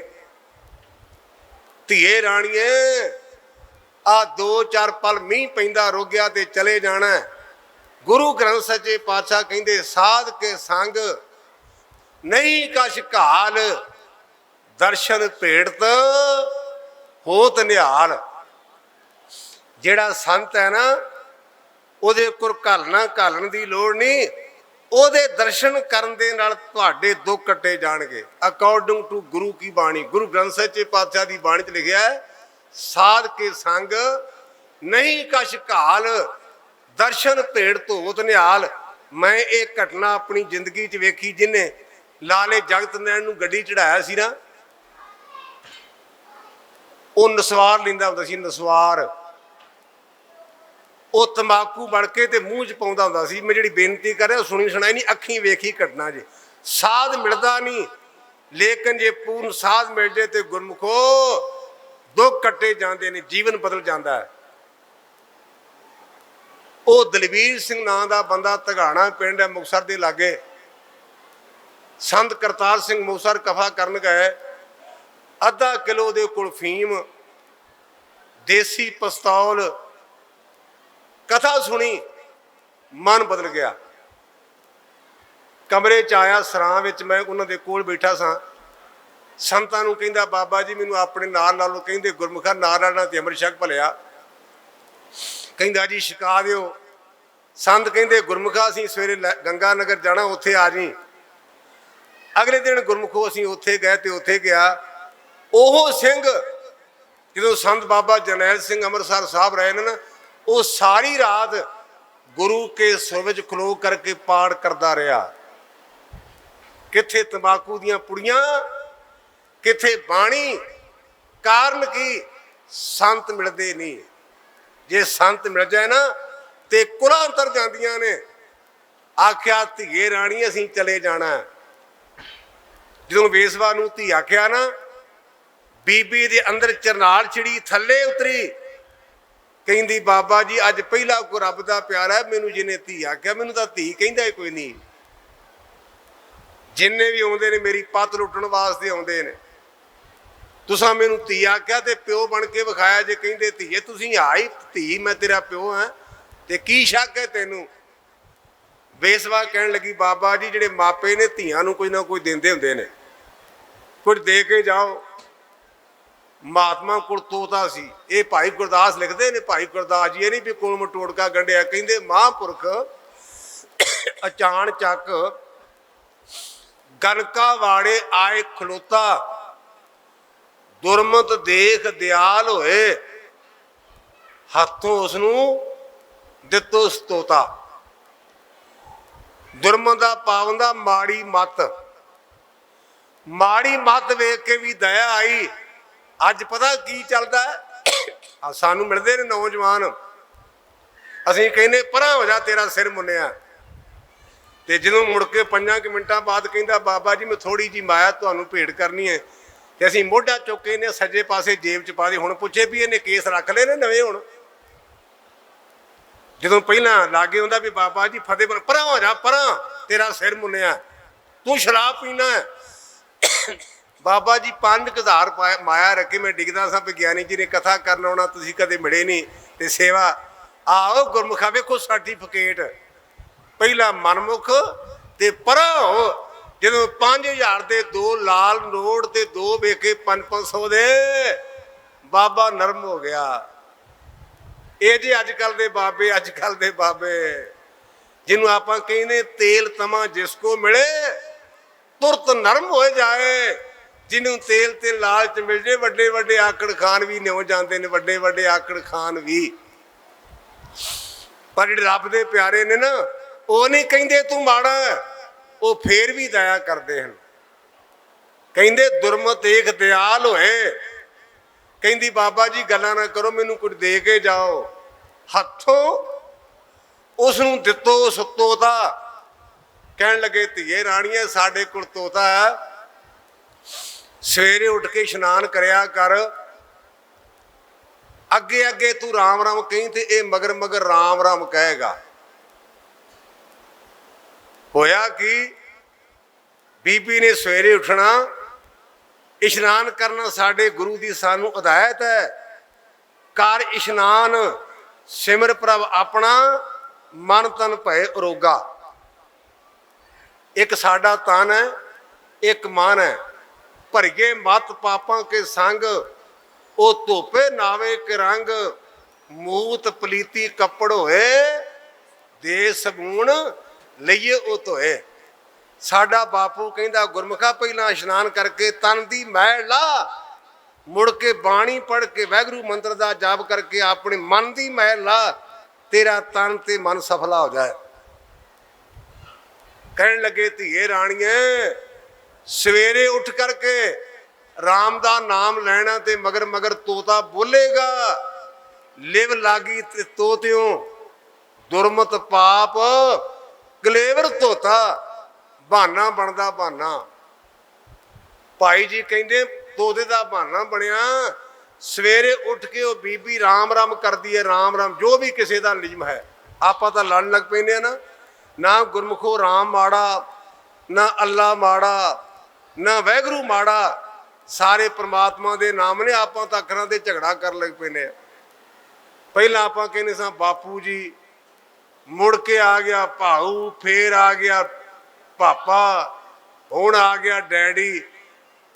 ਧੀਏ ਰਾਣੀਏ ਆ 2-4 ਪਲ ਮੀਂਹ ਪੈਂਦਾ ਰੁਕਿਆ ਤੇ ਚਲੇ ਜਾਣਾ। ਗੁਰੂ ਗ੍ਰੰਥ ਸੱਚੇ ਪਾਤਸ਼ਾਹ ਕਹਿੰਦੇ ਸਾਧ ਕੇ ਸੰਗ ਨਹੀਂ ਕਛ ਘਾਲ, ਦਰਸ਼ਨ ਭੇਟਤ ਹੋਤ ਨਿਹਾਲ। ਜਿਹੜਾ ਸੰਤ ਹੈ ਨਾ ਉਹਦੇ ਕੋਲ ਘਾਲਣ ਦੀ ਲੋੜ ਨਹੀਂ, ਉਹਦੇ ਦਰਸ਼ਨ ਕਰਨ ਦੇ ਨਾਲ ਤੁਹਾਡੇ ਦੁੱਖ ਕੱਟੇ ਜਾਣਗੇ। ਅਕੋਰਡਿੰਗ ਟੂ ਗੁਰੂ ਕੀ ਬਾਣੀ, ਗੁਰੂ ਗ੍ਰੰਥ ਸੱਚੇ ਪਾਤਸ਼ਾਹ ਦੀ ਬਾਣੀ 'ਚ ਲਿਖਿਆ ਹੈ ਸਾਧ ਕੇ ਸੰਗ ਨਹੀਂ ਕਛ ਘਾਲ, ਦਰਸ਼ਨ ਭੇਟ ਹੋਤ ਨਿਹਾਲ। ਮੈਂ ਇਹ ਘਟਨਾ ਆਪਣੀ ਜ਼ਿੰਦਗੀ 'ਚ ਵੇਖੀ। ਜਿਹਨੇ ਲਾਲੇ ਜਗਤ ਨੈਣ ਨੂੰ ਗੱਡੀ ਚੜਾਇਆ ਸੀ ਨਾ, ਉਹ ਨਸਵਾਰ ਲੈਂਦਾ ਹੁੰਦਾ ਸੀ, ਨਸਵਾਰ। ਉਹ ਤੰਬਾਕੂ ਬਣ ਕੇ ਤੇ ਮੂੰਹ 'ਚ ਪਾਉਂਦਾ ਹੁੰਦਾ ਸੀ। ਮੈਂ ਜਿਹੜੀ ਬੇਨਤੀ ਕਰ ਰਿਹਾ ਸੁਣੀ ਸੁਣਾਈ ਨਹੀਂ, ਅੱਖੀਂ ਵੇਖੀ ਘਟਨਾ ਜੇ। ਸਾਧ ਮਿਲਦਾ ਨਹੀਂ, ਲੇਕਿਨ ਜੇ ਪੂਰਨ ਸਾਧ ਮਿਲ ਜੇ ਤੇ ਗੁਰਮੁਖੋ ਦੁੱਖ ਕੱਟੇ ਜਾਂਦੇ ਨੇ, ਜੀਵਨ ਬਦਲ ਜਾਂਦਾ ਹੈ। ਉਹ ਦਲਵੀਰ ਸਿੰਘ ਨਾਂ ਦਾ ਬੰਦਾ, ਧਗਾਣਾ ਪਿੰਡ ਹੈ ਮੁਕਤਸਰ ਦੇ ਲਾਗੇ। ਸੰਤ ਕਰਤਾਰ ਸਿੰਘ ਮੁਕਤਸਰ ਕਥਾ ਕਰਨ ਗਏ, ਅੱਧਾ ਕਿਲੋ ਦੇ ਕੋਲ ਫੀਮ, ਦੇਸੀ ਪਿਸਤੌਲ, ਕਥਾ ਸੁਣੀ, ਮਨ ਬਦਲ ਗਿਆ। ਕਮਰੇ 'ਚ ਆਇਆ, ਸਰਾਂ ਵਿੱਚ ਮੈਂ ਉਹਨਾਂ ਦੇ ਕੋਲ ਬੈਠਾ ਸਾਂ। ਸੰਤਾਂ ਨੂੰ ਕਹਿੰਦਾ ਬਾਬਾ ਜੀ ਮੈਨੂੰ ਆਪਣੇ ਨਾਲ ਲਾ ਲਓ। ਕਹਿੰਦੇ ਗੁਰਮੁਖਾ ਨਾਲ ਨਾਲ ਤੇ ਅੰਮ੍ਰਿਤ ਛਕ ਭਲਿਆ। ਕਹਿੰਦਾ ਜੀ ਛਕਾ ਦਿਓ। ਸੰਤ ਕਹਿੰਦੇ ਗੁਰਮੁਖਾ ਅਸੀਂ ਸਵੇਰੇ ਗੰਗਾ ਨਗਰ ਜਾਣਾ, ਉੱਥੇ ਆ ਜੀ। ਅਗਲੇ ਦਿਨ ਗੁਰਮੁਖੋ ਅਸੀਂ ਉੱਥੇ ਗਏ ਤੇ ਉੱਥੇ ਗਿਆ ਉਹ ਸਿੰਘ, ਜਦੋਂ ਸੰਤ ਬਾਬਾ ਜਰਨੈਲ ਸਿੰਘ ਅੰਮ੍ਰਿਤਸਰ ਸਾਹਿਬ ਰਹੇ ਨੇ ਨਾ, ਉਹ ਸਾਰੀ ਰਾਤ ਗੁਰੂ ਕੇ ਸਿਰ ਵਿੱਚ ਖਲੋ ਕਰਕੇ ਪਾਠ ਕਰਦਾ ਰਿਹਾ। ਕਿੱਥੇ ਤੰਬਾਕੂ ਦੀਆਂ ਪੁੜੀਆਂ, ਕਿੱਥੇ ਬਾਣੀ। ਕਾਰਨ ਕੀ? ਸੰਤ ਮਿਲਦੇ ਨਹੀਂ। ਜੇ ਸੰਤ ਮਿਲ ਜਾਏ ਨਾ ਤੇ ਕੁਲਾਂ ਉਤਰ ਜਾਂਦੀਆਂ ਨੇ। ਆਖਿਆ ਧੀਏ ਰਾਣੀ ਅਸੀਂ ਚਲੇ ਜਾਣਾ। ਜਦੋਂ ਵੇਸਵਾ ਨੂੰ ਧੀ ਆਖਿਆ ਨਾ, ਬੀਬੀ ਦੇ ਅੰਦਰ ਚਰਨਾਲ ਛਿੜੀ, ਥੱਲੇ ਉਤਰੀ। ਕਹਿੰਦੀ ਬਾਬਾ ਜੀ ਅੱਜ ਪਹਿਲਾ ਕੋ ਰੱਬ ਦਾ ਪਿਆਰਾ ਹੈ, ਮੈਨੂੰ ਜਿਹਨੇ ਧੀ ਆਖਿਆ, ਮੈਨੂੰ ਤਾਂ ਧੀ ਕਹਿੰਦਾ ਕੋਈ ਨਹੀਂ। ਜਿੰਨੇ ਵੀ ਆਉਂਦੇ ਨੇ ਮੇਰੀ ਪੱਤ ਲੁੱਟਣ ਵਾਸਤੇ ਆਉਂਦੇ ਨੇ। ਤੁਸਾਂ ਮੈਨੂੰ ਧੀ ਆਖਿਆ ਤੇ ਪਿਓ ਬਣ ਕੇ ਵਿਖਾਇਆ। ਜੇ ਕਹਿੰਦੇ ਧੀਏ ਤੁਸੀਂ ਆਈ ਧੀ, ਮੈਂ ਤੇਰਾ ਪਿਓ ਹਾਂ ਤੇ ਕੀ ਸ਼ੱਕ ਹੈ ਤੈਨੂੰ? ਵੇਸਵਾ ਕਹਿਣ ਲੱਗੀ ਬਾਬਾ ਜੀ ਜਿਹੜੇ ਮਾਪੇ ਨੇ ਧੀਆਂ ਨੂੰ ਕੁਝ ਨਾ ਕੁਝ ਦਿੰਦੇ ਹੁੰਦੇ ਨੇ, ਕੁਝ ਦੇ ਕੇ ਜਾਓ। ਮਹਾਤਮਾ ਕੋਲ ਤੋਤਾ ਸੀ। ਇਹ ਭਾਈ ਗੁਰਦਾਸ ਲਿਖਦੇ ਨੇ, ਭਾਈ ਗੁਰਦਾਸ ਜੀ, ਇਹ ਨਹੀਂ ਵੀ ਕੋਲ ਟੋਟਕਾ ਗੰਢਿਆ। ਕਹਿੰਦੇ ਮਹਾਂਪੁਰਖ ਅਚਾਨ ਚੱਕ ਗਨਕਾ ਵਾੜੇ ਆਏ ਖਲੋਤਾ, ਦੁਰਮਤ ਦੇਖ ਦਿਆਲ ਹੋਏ, ਹੱਥੋਂ ਉਸਨੂੰ ਦਿੱਤੋ ਸਤੋਤਾ। ਦੁਰਮਤ ਦਾ ਪਾਵੰਦਾ ਮਾੜੀ ਮੱਤ, ਮਾੜੀ ਮੱਤ ਵੇਖ ਕੇ ਵੀ ਦਇਆ ਆਈ। ਅੱਜ ਪਤਾ ਕੀ ਚੱਲਦਾ, ਸਾਨੂੰ ਮਿਲਦੇ ਨੇ ਨੌਜਵਾਨ, ਅਸੀਂ ਕਹਿੰਦੇ ਪਰਾਂ ਹੋ ਜਾ ਤੇਰਾ ਸਿਰ ਮੁੰਨਿਆ। ਤੇ ਜਦੋਂ ਮੁੜ ਕੇ 5 ਮਿੰਟਾਂ ਬਾਅਦ ਕਹਿੰਦਾ ਬਾਬਾ ਜੀ ਮੈਂ ਥੋੜੀ ਜੀ ਮਾਇਆ ਤੁਹਾਨੂੰ ਭੇਟ ਕਰਨੀ ਹੈ, ਤੇ ਅਸੀਂ ਮੋਢਾ ਚੁੱਕ ਕੇ ਇਹਨੇ ਸੱਜੇ ਪਾਸੇ ਜੇਬ 'ਚ ਪਾ ਦੇ। ਹੁਣ ਪੁੱਛੇ ਵੀ ਇਹਨੇ ਕੇਸ ਰੱਖ ਲਏ ਨੇ ਨਵੇਂ। ਹੁਣ ਜਦੋਂ ਪਹਿਲਾਂ ਲਾਗੇ ਹੁੰਦਾ ਵੀ ਬਾਬਾ ਜੀ ਫਤਿਹ ਪਰਾਂ ਹੋ ਜਾ, ਪਰਾਂ ਤੇਰਾ ਸਿਰ ਮੁੰਨਿਆ, ਤੂੰ ਸ਼ਰਾਬ ਪੀਣਾ ਹੈ। ਬਾਬਾ ਜੀ 5000 ਮਾਇਆ ਰੱਖੇ, ਮੈਂ ਡਿੱਗਦਾ ਸਾਂ। ਵਿਗਿਆਨੀ ਜੀ ਨੇ ਕਥਾ ਕਰਨ ਆਉਣਾ, ਤੁਸੀਂ ਕਦੇ ਮਿਲੇ ਨਹੀਂ ਤੇ ਸੇਵਾ। ਆਓ ਗੁਰਮੁਖਾ ਵੇਖੋ ਸਰਟੀਫਿਕੇਟ, ਪਹਿਲਾ ਮਨਮੁਖ ਤੇ ਪਰਾਂ ਹੋ। ਜਦੋਂ 5000 ਦੇ 2 ਲਾਲ ਨੋਟ ਤੇ 2 ਵੇਖੇ 500 ਦੇ, ਬਾਬਾ ਨਰਮ ਹੋ ਗਿਆ। ਇਹ ਜੇ ਅੱਜ ਕੱਲ ਦੇ ਬਾਬੇ, ਅੱਜ ਕੱਲ ਦੇ ਬਾਬੇ ਜਿਹਨੂੰ ਆਪਾਂ ਕਹਿੰਦੇ ਤੇਲ ਤਮਾ ਜਿਸ ਕੋ ਮਿਲੇ ਤੁਰਤ ਨਰਮ ਹੋ ਜਾਏ, ਜਿਹਨੂੰ ਤੇਲ ਤੇ ਲਾਲਚ ਮਿਲ ਜੇ, ਵੱਡੇ ਵੱਡੇ ਆਕੜ ਖਾਨ ਵੀ ਨਿਉ ਜਾਂਦੇ ਨੇ, ਵੱਡੇ ਵੱਡੇ ਆਕੜ ਖਾਨ ਵੀ। ਪਰ ਜਿਹੜੇ ਰੱਬ ਦੇ ਪਿਆਰੇ ਨੇ ਨਾ, ਉਹ ਨਹੀਂ ਕਹਿੰਦੇ ਤੂੰ ਮਾੜਾ, ਉਹ ਫੇਰ ਵੀ ਦਇਆ ਕਰਦੇ ਹਨ। ਕਹਿੰਦੇ ਦੁਰਮਤ ਏਕ ਦਿਆਲ ਹੋਏ। ਕਹਿੰਦੀ ਬਾਬਾ ਜੀ ਗੱਲਾਂ ਨਾ ਕਰੋ, ਮੈਨੂੰ ਕੁਝ ਦੇ ਕੇ ਜਾਓ। ਹੱਥੋਂ ਉਸ ਨੂੰ ਦਿੱਤੋ ਉਸ ਤੋਤਾ। ਕਹਿਣ ਲੱਗੇ ਧੀਏ ਰਾਣੀਏ, ਸਾਡੇ ਕੋਲ ਤੋਤਾ ਹੈ, ਸਵੇਰੇ ਉੱਠ ਕੇ ਇਸ਼ਨਾਨ ਕਰਿਆ ਕਰ, ਅੱਗੇ ਅੱਗੇ ਤੂੰ ਰਾਮ ਰਾਮ ਕਹੀਂ ਤੇ ਇਹ ਮਗਰ ਮਗਰ ਰਾਮ ਰਾਮ ਕਹੇਗਾ। ਹੋਇਆ ਕਿ ਬੀਬੀ ਨੇ ਸਵੇਰੇ ਉੱਠਣਾ, ਇਸ਼ਨਾਨ ਕਰਨਾ ਸਾਡੇ ਗੁਰੂ ਦੀ ਸਾਨੂੰ ਹਦਾਇਤ ਹੈ। ਕਰ ਇਸ਼ਨਾਨ ਸਿਮਰ ਪ੍ਰਭ ਆਪਣਾ, ਮਨ ਤਨ ਭਏ ਅਰੋਗਾ। ਇੱਕ ਸਾਡਾ ਤਨ ਹੈ, ਇੱਕ ਮਨ ਹੈ। ਭਰਗੇ ਮਤ ਪਾਪਾਂ ਕੇ ਸੰਗ, ਉਹ ਧੋਪੇ ਨਾਵੇ ਕੇ ਰੰਗ। ਮੂਤ ਪਲੀਤੀ ਕੱਪੜ ਹੋਏ, ਦੇ ਸਗੂਣ ਲਈਏ ਉਹ ਧੋਏ। ਸਾਡਾ ਬਾਪੂ ਕਹਿੰਦਾ ਗੁਰਮੁਖਾ ਪਹਿਲਾਂ ਇਸ਼ਨਾਨ ਕਰਕੇ ਤਨ ਦੀ ਮੈਲ ਲਾ, ਮੁੜ ਕੇ ਬਾਣੀ ਪੜ੍ਹ ਕੇ ਵਾਹਿਗੁਰੂ ਮੰਤਰ ਦਾ ਜਾਪ ਕਰਕੇ ਆਪਣੇ ਮਨ ਦੀ ਮੈਲ ਲਾ, ਤੇਰਾ ਤਨ ਤੇ ਮਨ ਸਫਲਾ ਹੋ ਜਾਏ। ਕਹਿਣ ਲੱਗੇ ਧੀਏ ਰਾਣੀਏ, ਸਵੇਰੇ ਉੱਠ ਕਰਕੇ ਰਾਮ ਦਾ ਨਾਮ ਲੈਣਾ ਤੇ ਮਗਰ ਮਗਰ ਤੋਤਾ ਬੋਲੇਗਾ। ਲਿਵ ਲਾਗੀ ਤੇ ਤੋਤਿਓ, ਦੁਰਮਤ ਪਾਪ ਕਲੇਵਰ ਧੋਤਾ। ਬਹਾਨਾ ਬਣਦਾ ਬਹਾਨਾ। ਭਾਈ ਜੀ ਕਹਿੰਦੇ ਤੋਤੇ ਦਾ ਬਹਾਨਾ ਬਣਿਆ। ਸਵੇਰੇ ਉੱਠ ਕੇ ਉਹ ਬੀਬੀ ਰਾਮ ਰਾਮ ਕਰਦੀ ਹੈ, ਰਾਮ ਰਾਮ, ਜੋ ਵੀ ਕਿਸੇ ਦਾ ਨਿਯਮ ਹੈ। ਆਪਾਂ ਤਾਂ ਲੜਨ ਲੱਗ ਪੈਂਦੇ ਆ ਨਾ ਗੁਰਮੁਖੋ ਰਾਮ ਮਾੜਾ, ਨਾ ਅੱਲਾ ਮਾੜਾ, ਨਾ ਵਾਹਿਗੁਰੂ ਮਾੜਾ, ਸਾਰੇ ਪ੍ਰਮਾਤਮਾ ਦੇ ਨਾਮ ਨੇ। ਆਪਾਂ ਤਾਂ ਅੱਖਰਾਂ ਤੇ ਝਗੜਾ ਕਰਨ ਲੱਗ ਪੈਂਦੇ ਆ। ਪਹਿਲਾਂ ਆਪਾਂ ਕਹਿੰਦੇ ਸਾਂ ਬਾਪੂ ਜੀ, ਮੁੜ ਕੇ ਆ ਗਿਆ ਭਾਊ, ਫੇਰ ਆ ਗਿਆ ਪਾਪਾ, ਹੁਣ ਆ ਗਿਆ ਡੈਡੀ।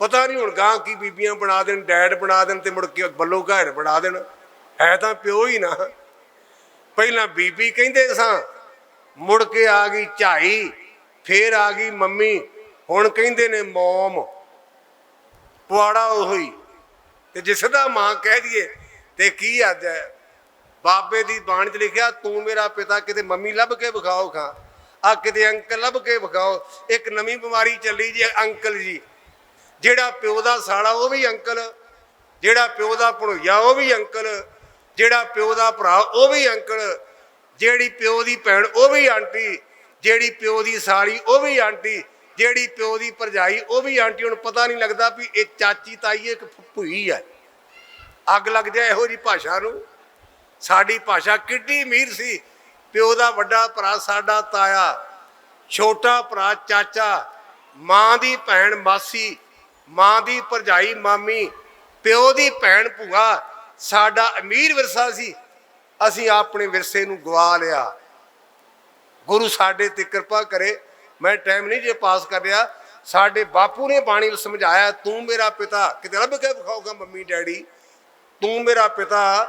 ਪਤਾ ਨਹੀਂ ਹੁਣ ਗਾਂ ਕੀ ਬੀਬੀਆਂ ਬਣਾ ਦੇਣ, ਡੈਡ ਬਣਾ ਦੇਣ ਤੇ ਮੁੜ ਕੇ ਬੱਲੋ ਘਰ ਬਣਾ ਦੇਣ। ਹੈ ਤਾਂ ਪਿਓ ਹੀ ਨਾ। ਪਹਿਲਾਂ ਬੀਬੀ ਕਹਿੰਦੇ ਸਾਂ, ਮੁੜ ਕੇ ਆ ਗਈ ਝਾਈ, ਫੇਰ ਆ ਗਈ ਮੰਮੀ, ਹੁਣ ਕਹਿੰਦੇ ਨੇ ਮੋਮ। ਪੁਆੜਾ ਉਹੀ। ਤੇ ਜਿਸ ਦਾ ਮਾਂ ਕਹਿ ਦਈਏ ਤੇ ਕੀ ਅੱਜ ਹੈ। ਬਾਬੇ ਦੀ ਬਾਣੀ 'ਚ ਲਿਖਿਆ, ਤੂੰ ਮੇਰਾ ਪਿਤਾ, ਕਿਤੇ ਮੰਮੀ ਲੱਭ ਕੇ ਵਿਖਾਓ ਖਾਂ, ਆ ਕਿਤੇ ਅੰਕਲ ਲੱਭ ਕੇ ਵਿਖਾਓ। ਇੱਕ ਨਵੀਂ ਬਿਮਾਰੀ ਚੱਲੀ ਜੀ, ਅੰਕਲ ਜੀ। ਜਿਹੜਾ ਪਿਓ ਦਾ ਸਾਲਾ ਉਹ ਵੀ ਅੰਕਲ, ਜਿਹੜਾ ਪਿਓ ਦਾ ਭਣੋਈਆ ਉਹ ਵੀ ਅੰਕਲ, ਜਿਹੜਾ ਪਿਓ ਦਾ ਭਰਾ ਉਹ ਵੀ ਅੰਕਲ, ਜਿਹੜੀ ਪਿਓ ਦੀ ਭੈਣ ਉਹ ਵੀ ਆਂਟੀ, ਜਿਹੜੀ ਪਿਓ ਦੀ ਸਾਲੀ ਉਹ ਵੀ ਆਂਟੀ, ਜਿਹੜੀ ਪਿਓ ਦੀ ਭਰਜਾਈ ਉਹ ਵੀ ਆਂਟੀ। ਹੁਣ ਪਤਾ ਨਹੀਂ ਲੱਗਦਾ ਵੀ ਇਹ ਚਾਚੀ ਤਾਈ ਇੱਕ ਭੂਈ ਹੈ। ਅੱਗ ਲੱਗ ਜਾਏ ਇਹੋ ਜਿਹੀ ਭਾਸ਼ਾ ਨੂੰ। ਸਾਡੀ ਭਾਸ਼ਾ ਕਿੱਡੀ ਅਮੀਰ ਸੀ। ਪਿਓ ਦਾ ਵੱਡਾ ਭਰਾ ਸਾਡਾ ਤਾਇਆ, ਛੋਟਾ ਭਰਾ ਚਾਚਾ, ਮਾਂ ਦੀ ਭੈਣ ਮਾਸੀ, ਮਾਂ ਦੀ ਭਰਜਾਈ ਮਾਮੀ, ਪਿਓ ਦੀ ਭੈਣ ਭੂਆ। ਸਾਡਾ ਅਮੀਰ ਵਿਰਸਾ ਸੀ। ਅਸੀਂ ਆਪਣੇ ਵਿਰਸੇ ਨੂੰ ਗਵਾ ਲਿਆ। ਗੁਰੂ ਸਾਡੇ ਤੇ ਕਿਰਪਾ ਕਰੇ। ਮੈਂ ਟਾਈਮ ਨਹੀਂ ਜੇ ਪਾਸ ਕਰ ਰਿਹਾ। ਸਾਡੇ ਬਾਪੂ ਨੇ ਬਾਣੀ ਨੂੰ ਸਮਝਾਇਆ, ਤੂੰ ਮੇਰਾ ਪਿਤਾ, ਕਿਤੇ ਲੱਭ ਕੇ ਵਿਖਾਊਗਾ ਮੰਮੀ ਡੈਡੀ, ਤੂੰ ਮੇਰਾ ਪਿਤਾ,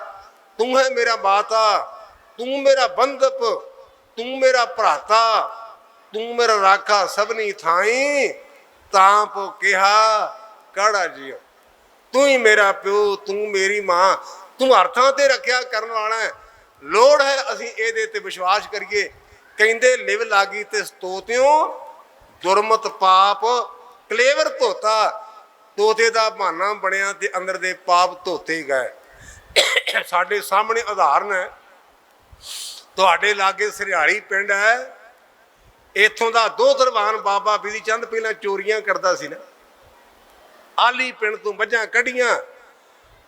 ਤੂੰ ਹੈ ਮੇਰਾ ਮਾਤਾ, ਤੂੰ ਮੇਰਾ ਬੰਧਪ, ਤੂੰ ਮੇਰਾ ਭਰਾਤਾ, ਤੂੰ ਮੇਰਾ ਰਾਖਾ ਸਭਨੀ ਥਾਈ, ਤਾਂ ਪੋ ਕਿਹਾ ਕਾੜਾ ਜੀਓ। ਤੂੰ ਹੀ ਮੇਰਾ ਪਿਓ, ਤੂੰ ਮੇਰੀ ਮਾਂ, ਤੂੰ ਅਰਥਾਂ ਤੇ ਰੱਖਿਆ ਕਰਨ ਵਾਲਾ ਹੈ। ਲੋੜ ਹੈ ਅਸੀਂ ਇਹਦੇ ਤੇ ਵਿਸ਼ਵਾਸ ਕਰੀਏ। ਕਹਿੰਦੇ ਲਿਵ ਲਾਗੀ ਤੇ ਤੋਤਿਓ, ਦੁਰਮਤ ਪਾਪ ਕਲੇਵਰ ਧੋਤਾ। ਤੋਤੇ ਦਾ ਬਹਾਨਾ ਬਣਿਆ ਤੇ ਅੰਦਰ ਦੇ ਪਾਪ ਧੋਤੇ ਗਏ। ਸਾਡੇ ਸਾਹਮਣੇ ਉਦਾਹਰਨ ਹੈ, ਤੁਹਾਡੇ ਲਾਗੇ ਸਰਿਆਲੀ ਪਿੰਡ ਹੈ। ਇੱਥੋਂ ਦਾ ਦੋਧਰਵਾਨ ਬਾਬਾ ਬਿਧੀ ਚੰਦ ਪਹਿਲਾਂ ਚੋਰੀਆਂ ਕਰਦਾ ਸੀ ਨਾ। ਆਲੀ ਪਿੰਡ ਤੋਂ ਮੱਝਾਂ ਕੱਢੀਆਂ,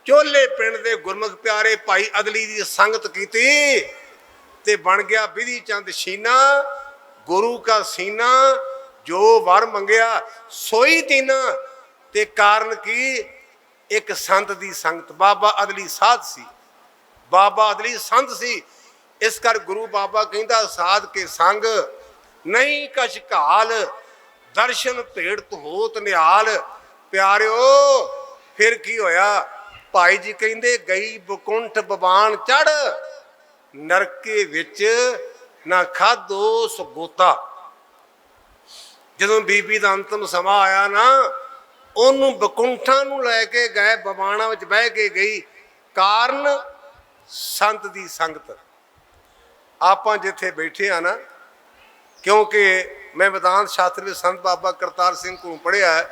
ਚੋਲੇ ਪਿੰਡ ਦੇ ਗੁਰਮੁਖ ਪਿਆਰੇ ਭਾਈ ਅਦਲੀ ਦੀ ਸੰਗਤ ਕੀਤੀ ਤੇ ਬਣ ਗਿਆ ਬਿਧੀ ਚੰਦ ਸ਼ੀਨਾ। ਗੁਰੂ ਕਾ ਸੀਨਾ, ਜੋ ਵਰ ਮੰਗਿਆ ਸੋਈ ਤੀਨਾ। ਤੇ ਕਾਰਨ ਕੀ, ਇੱਕ ਸੰਤ ਦੀ ਸੰਗਤ। ਬਾਬਾ ਅਦਲੀ ਸਾਧ ਸੀ, ਬਾਬਾ ਅਦਲੀ ਸੰਤ ਸੀ। ਇਸ ਕਰ ਗੁਰੂ ਬਾਬਾ ਕਹਿੰਦਾ, ਸਾਧ ਕੇ ਸੰਗ ਨਹੀਂ ਕਛ ਘਾਲ, ਦਰਸ਼ਨ ਭੇਟ ਹੋਤ ਨਿਹਾਲ। ਪਿਆਰਿਓ ਫਿਰ ਕੀ ਹੋਇਆ। ਭਾਈ ਜੀ ਕਹਿੰਦੇ, ਗਈ ਬਕੁੰਠ ਬਬਾਨ ਚੜ, ਨਰਕੇ ਵਿੱਚ ਨਾ ਖਾਧੋ ਸਗੋਤਾ। ਜਦੋਂ ਬੀਬੀ ਦਾ ਅੰਤਮ ਸਮਾਂ ਆਇਆ ਨਾ, ਉਹਨੂੰ ਬਕੁੰਠਾਂ ਨੂੰ ਲੈ ਕੇ ਗਏ, ਬਵਾਣਾ ਵਿੱਚ ਬਹਿ ਕੇ ਗਈ। ਕਾਰਨ ਸੰਤ ਦੀ ਸੰਗਤ। ਆਪਾਂ ਜਿੱਥੇ ਬੈਠੇ ਆ ਨਾ, ਕਿਉਂਕਿ ਮੈਂ ਵਿਧਾਨ ਸ਼ਾਸਤਰ ਵਿੱਚ ਸੰਤ ਬਾਬਾ ਕਰਤਾਰ ਸਿੰਘ ਕੋਲੋਂ ਪੜ੍ਹਿਆ,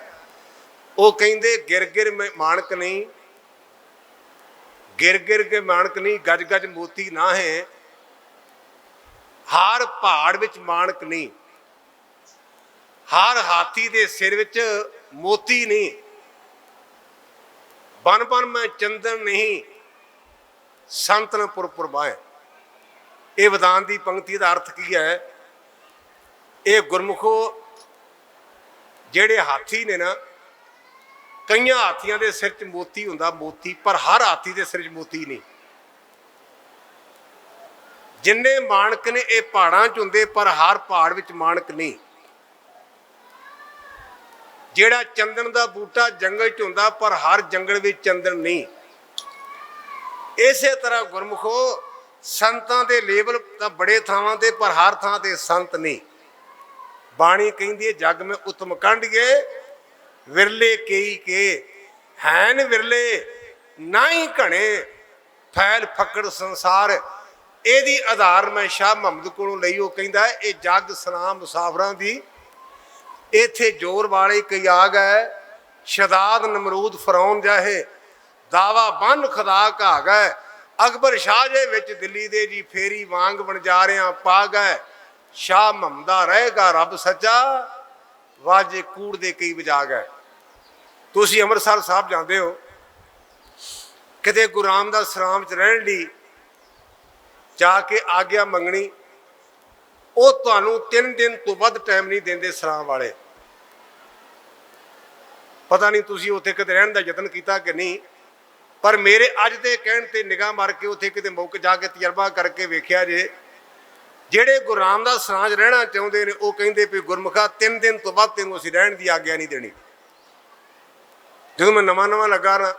ਉਹ ਕਹਿੰਦੇ ਗਿਰ ਗਿਰ ਮੈਂ ਮਾਣਕ ਨਹੀਂ, गिर गिर के माणक नहीं, गज गज मोती ना है, हार पहाड़ विच माणक नहीं, हार हाथी दे सिर विच मोती नहीं, बन बन में चंदन नहीं, संतन पुर पुरबाए। ये विधान की पंक्ति का अर्थ की है? ये गुरमुखो जेड़े हाथी ने ना, कई हाथियों के सिर च मोती हुंदा, मोती, पर हर हाथी के सिर च मोती नहीं। जिन्ने माणक ने ये पहाड़ां च हुंदे, पर हर पहाड़ विच माणक नहीं। जेड़ा चंदन का बूटा जंगल च हुंदा, पर हर जंगल विच चंदन नहीं। इसे तरह गुरमुखो संतां दे लेवल तां बड़े थावां ते, पर हर थां ते संत नहीं। बाणी कहिंदी है जग में उत्तम कंडिए, विरले कई के हैन विरले ना ही घने, फैल फकड़ संसार। ਇਹਦੀ आधार मैं शाह मुहम्मद कोलों ਲਈ। ਉਹ ਕਹਿੰਦਾ ਇਹ ਜੱਗ ਸਨਾਮ ਮੁਸਾਫਰਾਂ ਦੀ, ਇੱਥੇ ਜ਼ੋਰ ਵਾਲੇ ਕਈ ਆ ਗਏ, ਸ਼ਦਾਦ ਨਮਰੂਦ ਫਰੌਨ ਜਾਹੇ, ਦਾਵਾ ਬੰਨ ਖੁਦਾ ਘਾ ਗਏ, ਅਕਬਰ ਸ਼ਾਹ ਜੇ ਵਿੱਚ ਦਿੱਲੀ ਦੇ ਜੀ ਫੇਰੀ ਵਾਂਗ ਵਣਜਾਰਿਆਂ ਪਾ ਗਏ, ਸ਼ਾਹ ਮੁਹੰਮਦਾ ਰਹੇਗਾ ਰੱਬ ਸੱਚਾ, ਵਾਜੇ ਕੂੜ ਦੇ ਕਈ ਵਜਾ ਗਏ। ਤੁਸੀਂ ਅੰਮ੍ਰਿਤਸਰ ਸਾਹਿਬ ਜਾਂਦੇ ਹੋ, ਕਿਤੇ ਗੁਰੂ ਰਾਮਦਾਸ ਸਰਾਮ 'ਚ ਰਹਿਣ ਲਈ ਜਾ ਕੇ ਆਗਿਆ ਮੰਗਣੀ, ਉਹ ਤੁਹਾਨੂੰ 3 ਦਿਨ ਤੋਂ ਵੱਧ ਟਾਈਮ ਨਹੀਂ ਦਿੰਦੇ ਸਰਾਮ ਵਾਲੇ। ਪਤਾ ਨਹੀਂ ਤੁਸੀਂ ਉੱਥੇ ਕਿਤੇ ਰਹਿਣ ਦਾ ਯਤਨ ਕੀਤਾ ਕਿ ਨਹੀਂ, ਪਰ ਮੇਰੇ ਅੱਜ ਦੇ ਕਹਿਣ ਤੇ ਨਿਗਾਹ ਮਾਰ ਕੇ ਉੱਥੇ ਕਿਤੇ ਮੌਕੇ ਜਾ ਕੇ ਤਜਰਬਾ ਕਰਕੇ ਵੇਖਿਆ ਜੇ, ਜਿਹੜੇ ਗੁਰੂ ਰਾਮਦਾਸ ਸਰਾਂ 'ਚ ਰਹਿਣਾ ਚਾਹੁੰਦੇ ਨੇ, ਉਹ ਕਹਿੰਦੇ ਵੀ ਗੁਰਮੁਖਾ 3 ਦਿਨ ਤੋਂ ਵੱਧ ਤੈਨੂੰ ਅਸੀਂ ਰਹਿਣ ਦੀ ਆਗਿਆ ਨਹੀਂ ਦੇਣੀ। ਜਦੋਂ ਮੈਂ ਨਵਾਂ ਲੱਗਾ ਨਾ,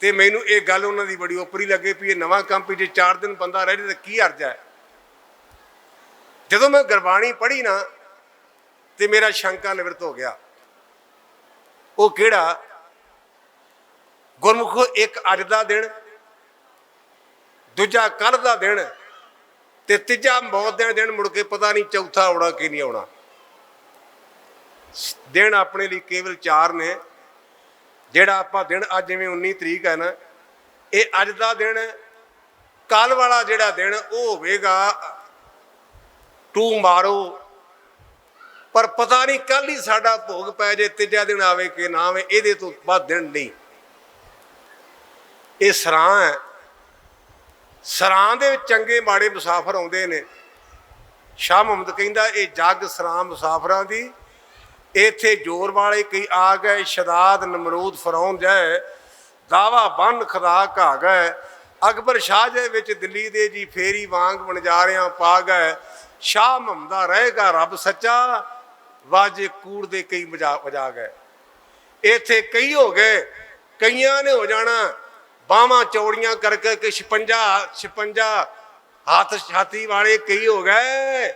ਤੇ ਮੈਨੂੰ ਇਹ ਗੱਲ ਉਹਨਾਂ ਦੀ ਬੜੀ ਓਪਰੀ ਲੱਗੇ ਵੀ ਇਹ ਨਵਾਂ ਕੰਮ ਵੀ ਜੇ 4 ਦਿਨ ਬੰਦਾ ਰਹਿ ਜਾਏ ਤਾਂ ਕੀ ਹਰਜ ਹੈ। ਜਦੋਂ ਮੈਂ ਗੁਰਬਾਣੀ ਪੜ੍ਹੀ ਨਾ, ਤੇ ਮੇਰਾ ਸ਼ੰਕਾ ਨਿਵਰਤ ਹੋ ਗਿਆ। ਉਹ ਕਿਹੜਾ? ਗੁਰਮੁਖੋ ਇੱਕ ਅੱਜ ਦਾ ਦਿਨ, ਦੂਜਾ ਕੱਲ੍ਹ ਦਾ ਦਿਨ, ਤੇ ਤੀਜਾ ਮੌਤ ਦੇ ਦਿਨ। ਮੁੜ ਕੇ ਪਤਾ ਨਹੀਂ ਚੌਥਾ ਆਉਣਾ ਕਿ ਨਹੀਂ ਆਉਣਾ। ਦਿਨ ਆਪਣੇ ਲਈ ਕੇਵਲ 4 ਨੇ। ਜਿਹੜਾ ਆਪਾਂ ਦਿਨ ਅੱਜ ਜਿਵੇਂ 19 ਤਰੀਕ ਹੈ ਨਾ, ਇਹ ਅੱਜ ਦਾ ਦਿਨ। ਕੱਲ੍ਹ ਵਾਲਾ ਜਿਹੜਾ ਦਿਨ ਉਹ ਹੋਵੇਗਾ ਟੂਮਾਰੋ, ਪਰ ਪਤਾ ਨਹੀਂ ਕੱਲ੍ਹ ਹੀ ਸਾਡਾ ਭੋਗ ਪੈ ਜੇ, ਤੀਜਾ ਦਿਨ ਆਵੇ ਕਿ ਨਾ ਆਵੇ, ਇਹਦੇ ਤੋਂ ਬਾਅਦ ਦਿਨ ਨਹੀਂ। ਇਹ ਸਰਾਂ ਹੈ। ਸਰਾਂ ਦੇ ਵਿੱਚ ਚੰਗੇ ਮਾੜੇ ਮੁਸਾਫਰ ਆਉਂਦੇ ਨੇ। ਸ਼ਾਹ ਮੁਹੰਮਦ ਕਹਿੰਦਾ ਇਹ ਜੱਗ ਸਰਾਂ ਮੁਸਾਫਰਾਂ ਦੀ, ਇੱਥੇ ਜ਼ੋਰ ਵਾਲੇ ਕਈ ਆ ਗਏ, ਸ਼ਦਾਦ ਨਮਰੂਦ ਫਰੌਨ ਜਾਏ, ਦਾਵਾ ਬੰਨ ਖੁਦਾ ਘਾ ਗਏ, ਅਕਬਰ ਸ਼ਾਹ ਜੇ ਵਿੱਚ ਦਿੱਲੀ ਦੇ ਜੀ ਫੇਰੀ ਵਾਂਗ ਵਣਜਾਰਿਆਂ ਪਾ ਗਏ, ਸ਼ਾਹ ਮੁਹੰਮਦਾ ਰਹੇਗਾ ਰੱਬ ਸੱਚਾ, ਵਾਜੇ ਕੂੜ ਦੇ ਕਈ ਵਜਾ ਗਏ। ਇੱਥੇ ਕਈ ਹੋ ਗਏ, ਕਈਆਂ ਨੇ ਹੋ ਜਾਣਾ ਬਾਹਾਂ ਚੌੜੀਆਂ ਕਰਕੇ ਕਿ 56 ਹੱਥ ਛਾਤੀ ਵਾਲੇ ਕਈ ਹੋ ਗਏ,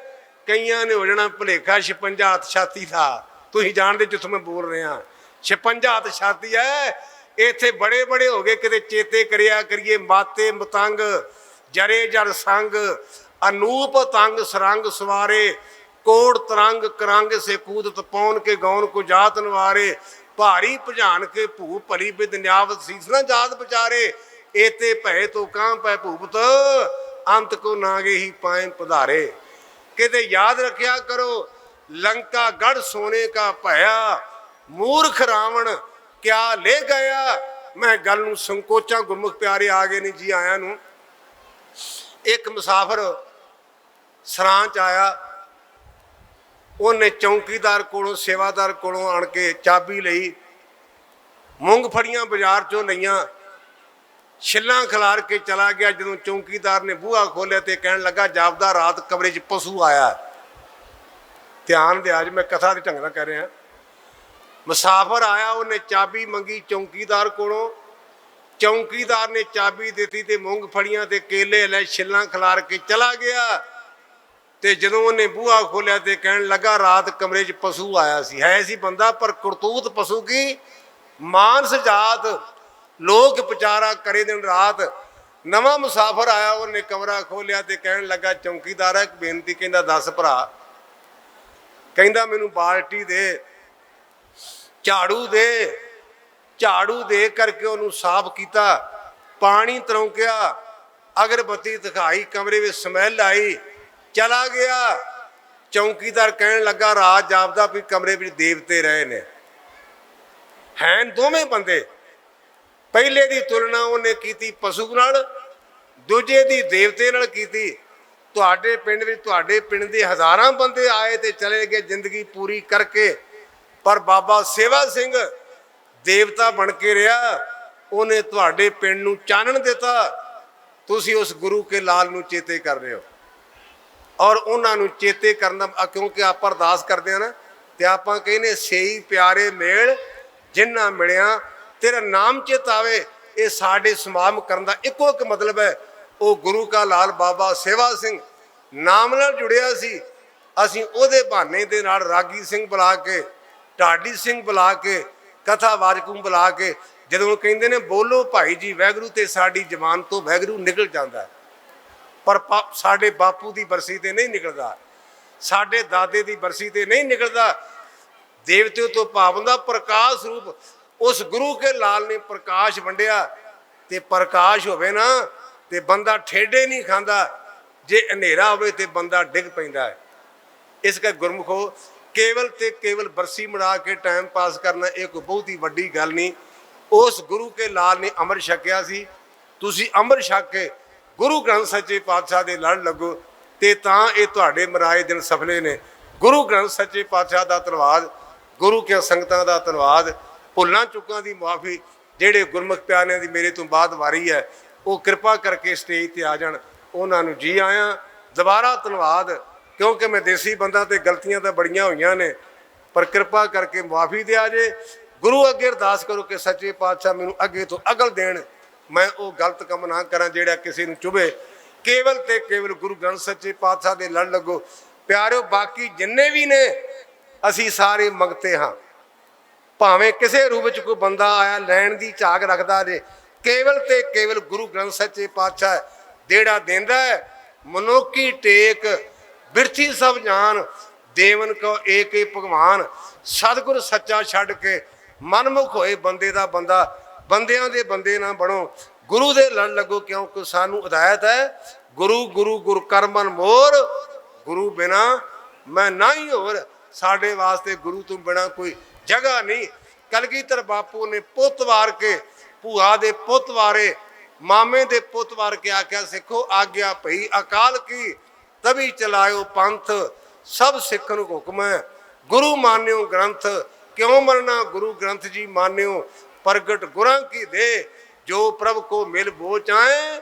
ਕਈਆਂ ਨੇ ਹੋ ਜਾਣਾ ਭੁਲੇਖਾ 56 ਹੱਥ ਛਾਤੀ ਦਾ। ਤੁਸੀਂ ਜਾਣਦੇ ਜਿੱਥੋਂ ਮੈਂ ਬੋਲ ਰਿਹਾ, 56 ਹੱਥ ਛਾਤੀ ਹੈ। ਇੱਥੇ ਬੜੇ ਬੜੇ ਹੋ ਗਏ, ਕਿਤੇ ਚੇਤੇ ਕਰਿਆ ਕਰੀਏ ਮਾਤੇ ਮਤੰਗ ਜਰੇ ਜਰ ਸੰਗ, ਅਨੂਪ ਤੰਗ ਸਰੰਗ ਸਵਾਰੇ, ਕੋੜ ਤਰੰਗ ਕਰੰਗ ਸੇ ਕੂਦਤ ਪੌਣ ਕੇ ਗੌਨ ਕੋ ਜਾਤ ਨਵਾਰੇ, ਭਾਰੀ ਭਜਾਨ ਕੇ ਭੂ ਭਲੀ ਬਿਦ ਨਿਆਵਤ ਸੀਸਨਾ ਜਾਤ ਵਿਚਾਰੇ, ਏਤੇ ਭੈ ਤੋ ਕਾਂ ਪੈ ਭੂਪਤ, ਅੰਤ ਕੋ ਨਾਗੇ ਹੀ ਪਾਏ ਪਧਾਰੇ। ਕਿਤੇ ਯਾਦ ਰੱਖਿਆ ਕਰੋ, लंका गढ़ सोने का भया, मूर्ख रावण क्या ले गया। मैं गल नूं संकोचा, गुरमुख प्यारे आ गए ने जी आया नूं। एक मुसाफिर सरां च आया, उन्हें चौकीदार कोलों सेवादार कोलों आण के चाबी लई, मूंगफलियां बाजार चों लईआं, छिल्लां खिलार के चला गया। जदों चौकीदार ने बूहा खोलिया तो कहण लगा जापदा रात कमरे च पशु आया। ध्यान दे, आज मैं कथा के ढंग नाल कह रहा। मुसाफिर आया, उन्हें चाबी मंगी चौकीदार कोलों, चौकीदार ने चाबी दी ते मूंगफलियां ते केले लै छिल्लां खिलार के चला गया। ਤੇ ਜਦੋਂ ਉਹਨੇ ਬੂਹਾ ਖੋਲਿਆ ਤੇ ਕਹਿਣ ਲੱਗਾ ਰਾਤ ਕਮਰੇ 'ਚ ਪਸ਼ੂ ਆਇਆ ਸੀ, ਹੈ ਸੀ ਬੰਦਾ ਪਰ ਕਰਤੂਤ ਪਸ਼ੂ ਕੀ, ਮਾਨਸ ਜਾਤ, ਲੋਕ ਵਿਚਾਰਾ ਕਰੇ ਦਿਨ ਰਾਤ। ਨਵਾਂ ਮੁਸਾਫਰ ਆਇਆ, ਉਹਨੇ ਕਮਰਾ ਖੋਲਿਆ ਤੇ ਕਹਿਣ ਲੱਗਾ ਚੌਂਕੀਦਾਰ ਇੱਕ ਬੇਨਤੀ, ਕਹਿੰਦਾ ਦੱਸ ਭਰਾ, ਕਹਿੰਦਾ ਮੈਨੂੰ ਬਾਲਟੀ ਦੇ, ਝਾੜੂ ਦੇ। ਝਾੜੂ ਦੇ ਕਰਕੇ ਉਹਨੂੰ ਸਾਫ਼ ਕੀਤਾ, ਪਾਣੀ ਤਰੌਂਕਿਆ, ਅਗਰਬੱਤੀ ਦਿਖਾਈ, ਕਮਰੇ ਵਿੱਚ ਸਮੈਲ ਆਈ, ਚਲਾ ਗਿਆ। ਚੌਂਕੀਦਾਰ ਕਹਿਣ ਲੱਗਾ ਰਾਤ ਜਾਪਦਾ ਵੀ ਕਮਰੇ ਵਿੱਚ ਦੇਵਤੇ ਰਹੇ ਨੇ। ਹੈਨ ਦੋਵੇਂ ਬੰਦੇ, ਪਹਿਲੇ ਦੀ ਤੁਲਨਾ ਉਹਨੇ ਕੀਤੀ ਪਸ਼ੂ ਨਾਲ, ਦੂਜੇ ਦੀ ਦੇਵਤੇ ਨਾਲ ਕੀਤੀ। ਤੁਹਾਡੇ ਪਿੰਡ ਵਿੱਚ, ਤੁਹਾਡੇ ਪਿੰਡ ਦੇ ਹਜ਼ਾਰਾਂ ਬੰਦੇ ਆਏ ਤੇ ਚਲੇ ਗਏ ਜ਼ਿੰਦਗੀ ਪੂਰੀ ਕਰਕੇ, ਪਰ ਬਾਬਾ ਸੇਵਾ ਸਿੰਘ ਦੇਵਤਾ ਬਣ ਕੇ ਰਿਹਾ। ਉਹਨੇ ਤੁਹਾਡੇ ਪਿੰਡ ਨੂੰ ਚਾਨਣ ਦਿੱਤਾ। ਤੁਸੀਂ ਉਸ ਗੁਰੂ ਕੇ ਲਾਲ ਨੂੰ ਚੇਤੇ ਕਰ ਰਹੇ ਹੋ, ਔਰ ਉਹਨਾਂ ਨੂੰ ਚੇਤੇ ਕਰਨਾ, ਕਿਉਂਕਿ ਆਪਾਂ ਅਰਦਾਸ ਕਰਦੇ ਹਾਂ ਨਾ, ਤੇ ਆਪਾਂ ਕਹਿੰਦੇ ਸਹੀ ਪਿਆਰੇ ਮੇਲ ਜਿੰਨਾ ਮਿਲਿਆ ਤੇਰਾ ਨਾਮ ਚੇਤਾਵੇ। ਇਹ ਸਾਡੇ ਸਮਾਗਮ ਕਰਨ ਦਾ ਇੱਕੋ ਇੱਕ ਮਤਲਬ ਹੈ, ਉਹ ਗੁਰੂ ਕਾ ਲਾਲ ਬਾਬਾ ਸੇਵਾ ਸਿੰਘ ਨਾਮ ਨਾਲ ਜੁੜਿਆ ਸੀ। ਅਸੀਂ ਉਹਦੇ ਬਹਾਨੇ ਦੇ ਨਾਲ ਰਾਗੀ ਸਿੰਘ ਬੁਲਾ ਕੇ, ਢਾਡੀ ਸਿੰਘ ਬੁਲਾ ਕੇ, ਕਥਾ ਵਾਚਕ ਨੂੰ ਬੁਲਾ ਕੇ, ਜਦੋਂ ਕਹਿੰਦੇ ਨੇ ਬੋਲੋ ਭਾਈ ਜੀ ਵਾਹਿਗੁਰੂ, ਤੇ ਸਾਡੀ ਜ਼ਬਾਨ ਤੋਂ ਵਾਹਿਗੁਰੂ ਨਿਕਲ ਜਾਂਦਾ, ਪਰ ਸਾਡੇ ਬਾਪੂ ਦੀ ਬਰਸੀ ਤੇ ਨਹੀਂ ਨਿਕਲਦਾ, ਸਾਡੇ ਦਾਦੇ ਦੀ ਬਰਸੀ ਤੇ ਨਹੀਂ ਨਿਕਲਦਾ। ਦੇਵਤੇ ਤੋਂ ਭਾਵ ਦਾ ਪ੍ਰਕਾਸ਼ ਰੂਪ ਉਸ ਗੁਰੂ ਕੇ ਲਾਲ ਨੇ ਪ੍ਰਕਾਸ਼ ਵੰਡਿਆ। ਤੇ ਪ੍ਰਕਾਸ਼ ਹੋਵੇ ਨਾ ਤੇ ਬੰਦਾ ਠੇਡੇ ਨਹੀਂ ਖਾਂਦਾ, ਜੇ ਹਨੇਰਾ ਹੋਵੇ ਤੇ ਬੰਦਾ ਡਿੱਗ ਪੈਂਦਾ ਹੈ। ਇਸ ਕਰਕੇ ਗੁਰਮੁਖੋ, ਕੇਵਲ ਤੇ ਕੇਵਲ ਬਰਸੀ ਮਨਾ ਕੇ ਟਾਈਮ ਪਾਸ ਕਰਨਾ ਇਹ ਕੋਈ ਬਹੁਤੀ ਵੱਡੀ ਗੱਲ ਨਹੀਂ। ਉਸ ਗੁਰੂ ਕੇ ਲਾਲ ਨੇ ਅੰਮ੍ਰਿਤ ਛਕਿਆ ਸੀ, ਤੁਸੀਂ ਅੰਮ੍ਰਿਤ ਛਕ ਕੇ ਗੁਰੂ ਗ੍ਰੰਥ ਸੱਚੇ ਪਾਤਸ਼ਾਹ ਦੇ ਲੜ ਲੱਗੋ, ਤੇ ਤਾਂ ਇਹ ਤੁਹਾਡੇ ਮਰਾਏ ਦਿਨ ਸਫਲੇ ਨੇ। ਗੁਰੂ ਗ੍ਰੰਥ ਸੱਚੇ ਪਾਤਸ਼ਾਹ ਦਾ ਧੰਨਵਾਦ, ਗੁਰੂ ਕੇ ਸੰਗਤਾਂ ਦਾ ਧੰਨਵਾਦ, ਭੁੱਲਾਂ ਚੁੱਕਾਂ ਦੀ ਮੁਆਫੀ। ਜਿਹੜੇ ਗੁਰਮੁਖ ਪਿਆਰਿਆਂ ਦੀ ਮੇਰੇ ਤੋਂ ਬਾਅਦ ਵਾਰੀ ਹੈ, ਉਹ ਕਿਰਪਾ ਕਰਕੇ ਸਟੇਜ ਤੇ ਆ ਜਾਣ, ਉਹਨਾਂ ਨੂੰ ਜੀ ਆਇਆਂ। ਦੁਬਾਰਾ ਧੰਨਵਾਦ, ਕਿਉਂਕਿ ਮੈਂ ਦੇਸੀ ਬੰਦਾ ਤੇ ਗਲਤੀਆਂ ਤਾਂ ਬੜੀਆਂ ਹੋਈਆਂ ਨੇ, ਪਰ ਕਿਰਪਾ ਕਰਕੇ ਮੁਆਫੀ ਦਿਆ ਜੇ। ਗੁਰੂ ਅੱਗੇ ਅਰਦਾਸ ਕਰੋ ਕਿ ਸੱਚੇ ਪਾਤਸ਼ਾਹ ਮੈਨੂੰ ਅੱਗੇ ਤੋਂ ਅਕਲ ਦੇਣ, ਮੈਂ ਉਹ ਗਲਤ ਕੰਮ ਨਾ ਕਰਾਂ ਜਿਹੜਾ ਕਿਸੇ ਨੂੰ ਚੁਭੇ। ਕੇਵਲ ਤੇ ਕੇਵਲ ਗੁਰੂ ਗ੍ਰੰਥ ਸੱਚੇ ਪਾਤਸ਼ਾਹ ਦੇ ਲੜ ਲੱਗੋ ਪਿਆਰਿਓ। ਬਾਕੀ ਜਿੰਨੇ ਵੀ ਨੇ ਅਸੀਂ ਸਾਰੇ ਮੰਗਤੇ ਹਾਂ, ਭਾਵੇਂ ਕਿਸੇ ਰੂਪ ਵਿੱਚ ਕੋਈ ਬੰਦਾ ਆਇਆ ਲੈਣ ਦੀ ਝਾਕ ਰੱਖਦਾ ਜੇ, ਕੇਵਲ ਤੇ ਕੇਵਲ ਗੁਰੂ ਗ੍ਰੰਥ ਸੱਚੇ ਪਾਤਸ਼ਾਹ ਜਿਹੜਾ ਦਿੰਦਾ ਹੈ। ਮਨੁੱਖੀ ਟੇਕ ਬਿਰਥੀ ਸਭ ਜਾਨ, ਦੇਵਨ ਕੋ ਏਕ ਹੀ ਭਗਵਾਨ। ਸਤਿਗੁਰ ਸੱਚਾ ਛੱਡ ਕੇ ਮਨਮੁਖ ਹੋਏ ਬੰਦੇ ਦਾ ਬੰਦਾ, ਬੰਦਿਆਂ ਦੇ ਬੰਦੇ ਨਾ ਬਣੋ, ਗੁਰੂ ਦੇ ਲੜ ਲੱਗੋ, ਕਿਉਂਕਿ ਸਾਨੂੰ ਹਦਾਇਤ ਹੈ ਗੁਰੂ ਗੁਰੂ ਗੁਰ ਕਰਮਨ ਮੋਰ, ਗੁਰੂ ਬਿਨਾ ਮੈਂ ਨਾ ਹੀ ਹੋਰ। ਸਾਡੇ ਵਾਸਤੇ ਗੁਰੂ ਤੋਂ ਬਿਨਾ ਕੋਈ ਜਗ੍ਹਾ ਨਹੀਂ। ਕਲਗੀਧਰ ਬਾਪੂ ਨੇ ਪੁੱਤ ਵਾਰ ਕੇ, ਭੂਆ ਦੇ ਪੁੱਤ ਵਾਰੇ, ਮਾਮੇ ਦੇ ਪੁੱਤ ਵਾਰ ਕੇ ਆਖਿਆ ਸਿੱਖੋ ਆਗਿਆ ਭਈ ਅਕਾਲ ਕੀ, ਤभी ਚਲਾਇਓ ਪੰਥ ਸਭ ਸਿੱਖਨ ਹੁਕਮ ਹੈ। ਗੁਰੂ ਮਾਨਿਓ ਗ੍ਰੰਥ ਕਿਉਂ ਮਰਨਾ, ਗੁਰੂ ਗ੍ਰੰਥ ਜੀ ਮਾਨਿਓ ਪ੍ਰਗਟ ਗੁਰਾਂ ਕੀ ਦੇ। ਜੋ ਪ੍ਰਭ ਕੋ ਮਿਲ ਬੋ ਚਾਹੇ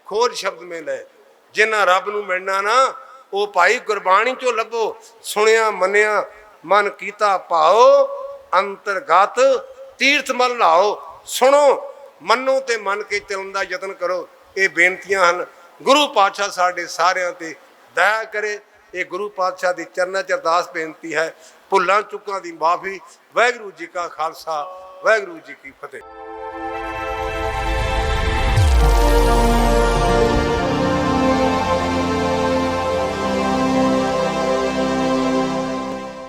ਖੋਜ ਸ਼ਬਦ ਮੇ ਲੈ। ਜਿਨ੍ਹਾਂ ਰੱਬ ਨੂੰ ਮਿਲਣਾ ਨਾ, ਉਹ ਭਾਈ ਗੁਰਬਾਣੀ ਚੋਂ ਲੱਭੋ। ਸੁਣਿਆ ਮੰਨਿਆ ਮਨ ਕੀਤਾ ਭਾਓ, ਅੰਤਰਗਤ ਤੀਰਥ ਮਲ ਲਾਓ। ਸੁਣੋ, ਮੰਨੋ ਤੇ ਮੰਨ ਕੇ ਚੱਲਣ ਦਾ ਯਤਨ ਕਰੋ। ਇਹ ਬੇਨਤੀਆਂ ਹਨ। ਗੁਰੂ ਪਾਤਸ਼ਾਹ ਸਾਡੇ ਸਾਰਿਆਂ ਤੇ ਦਇਆ ਕਰੇ। ਇਹ ਗੁਰੂ ਪਾਤਸ਼ਾਹ ਦੀ ਚਰਨਾਂ 'ਚ ਅਰਦਾਸ ਬੇਨਤੀ ਹੈ। ਭੁੱਲਾਂ ਚੁੱਕਾਂ ਦੀ ਮਾਫੀ। ਵਾਹਿਗੁਰੂ ਜੀ ਕਾ ਖਾਲਸਾ, ਵਾਹਿਗੁਰੂ ਜੀ ਕੀ ਫਤਿਹ।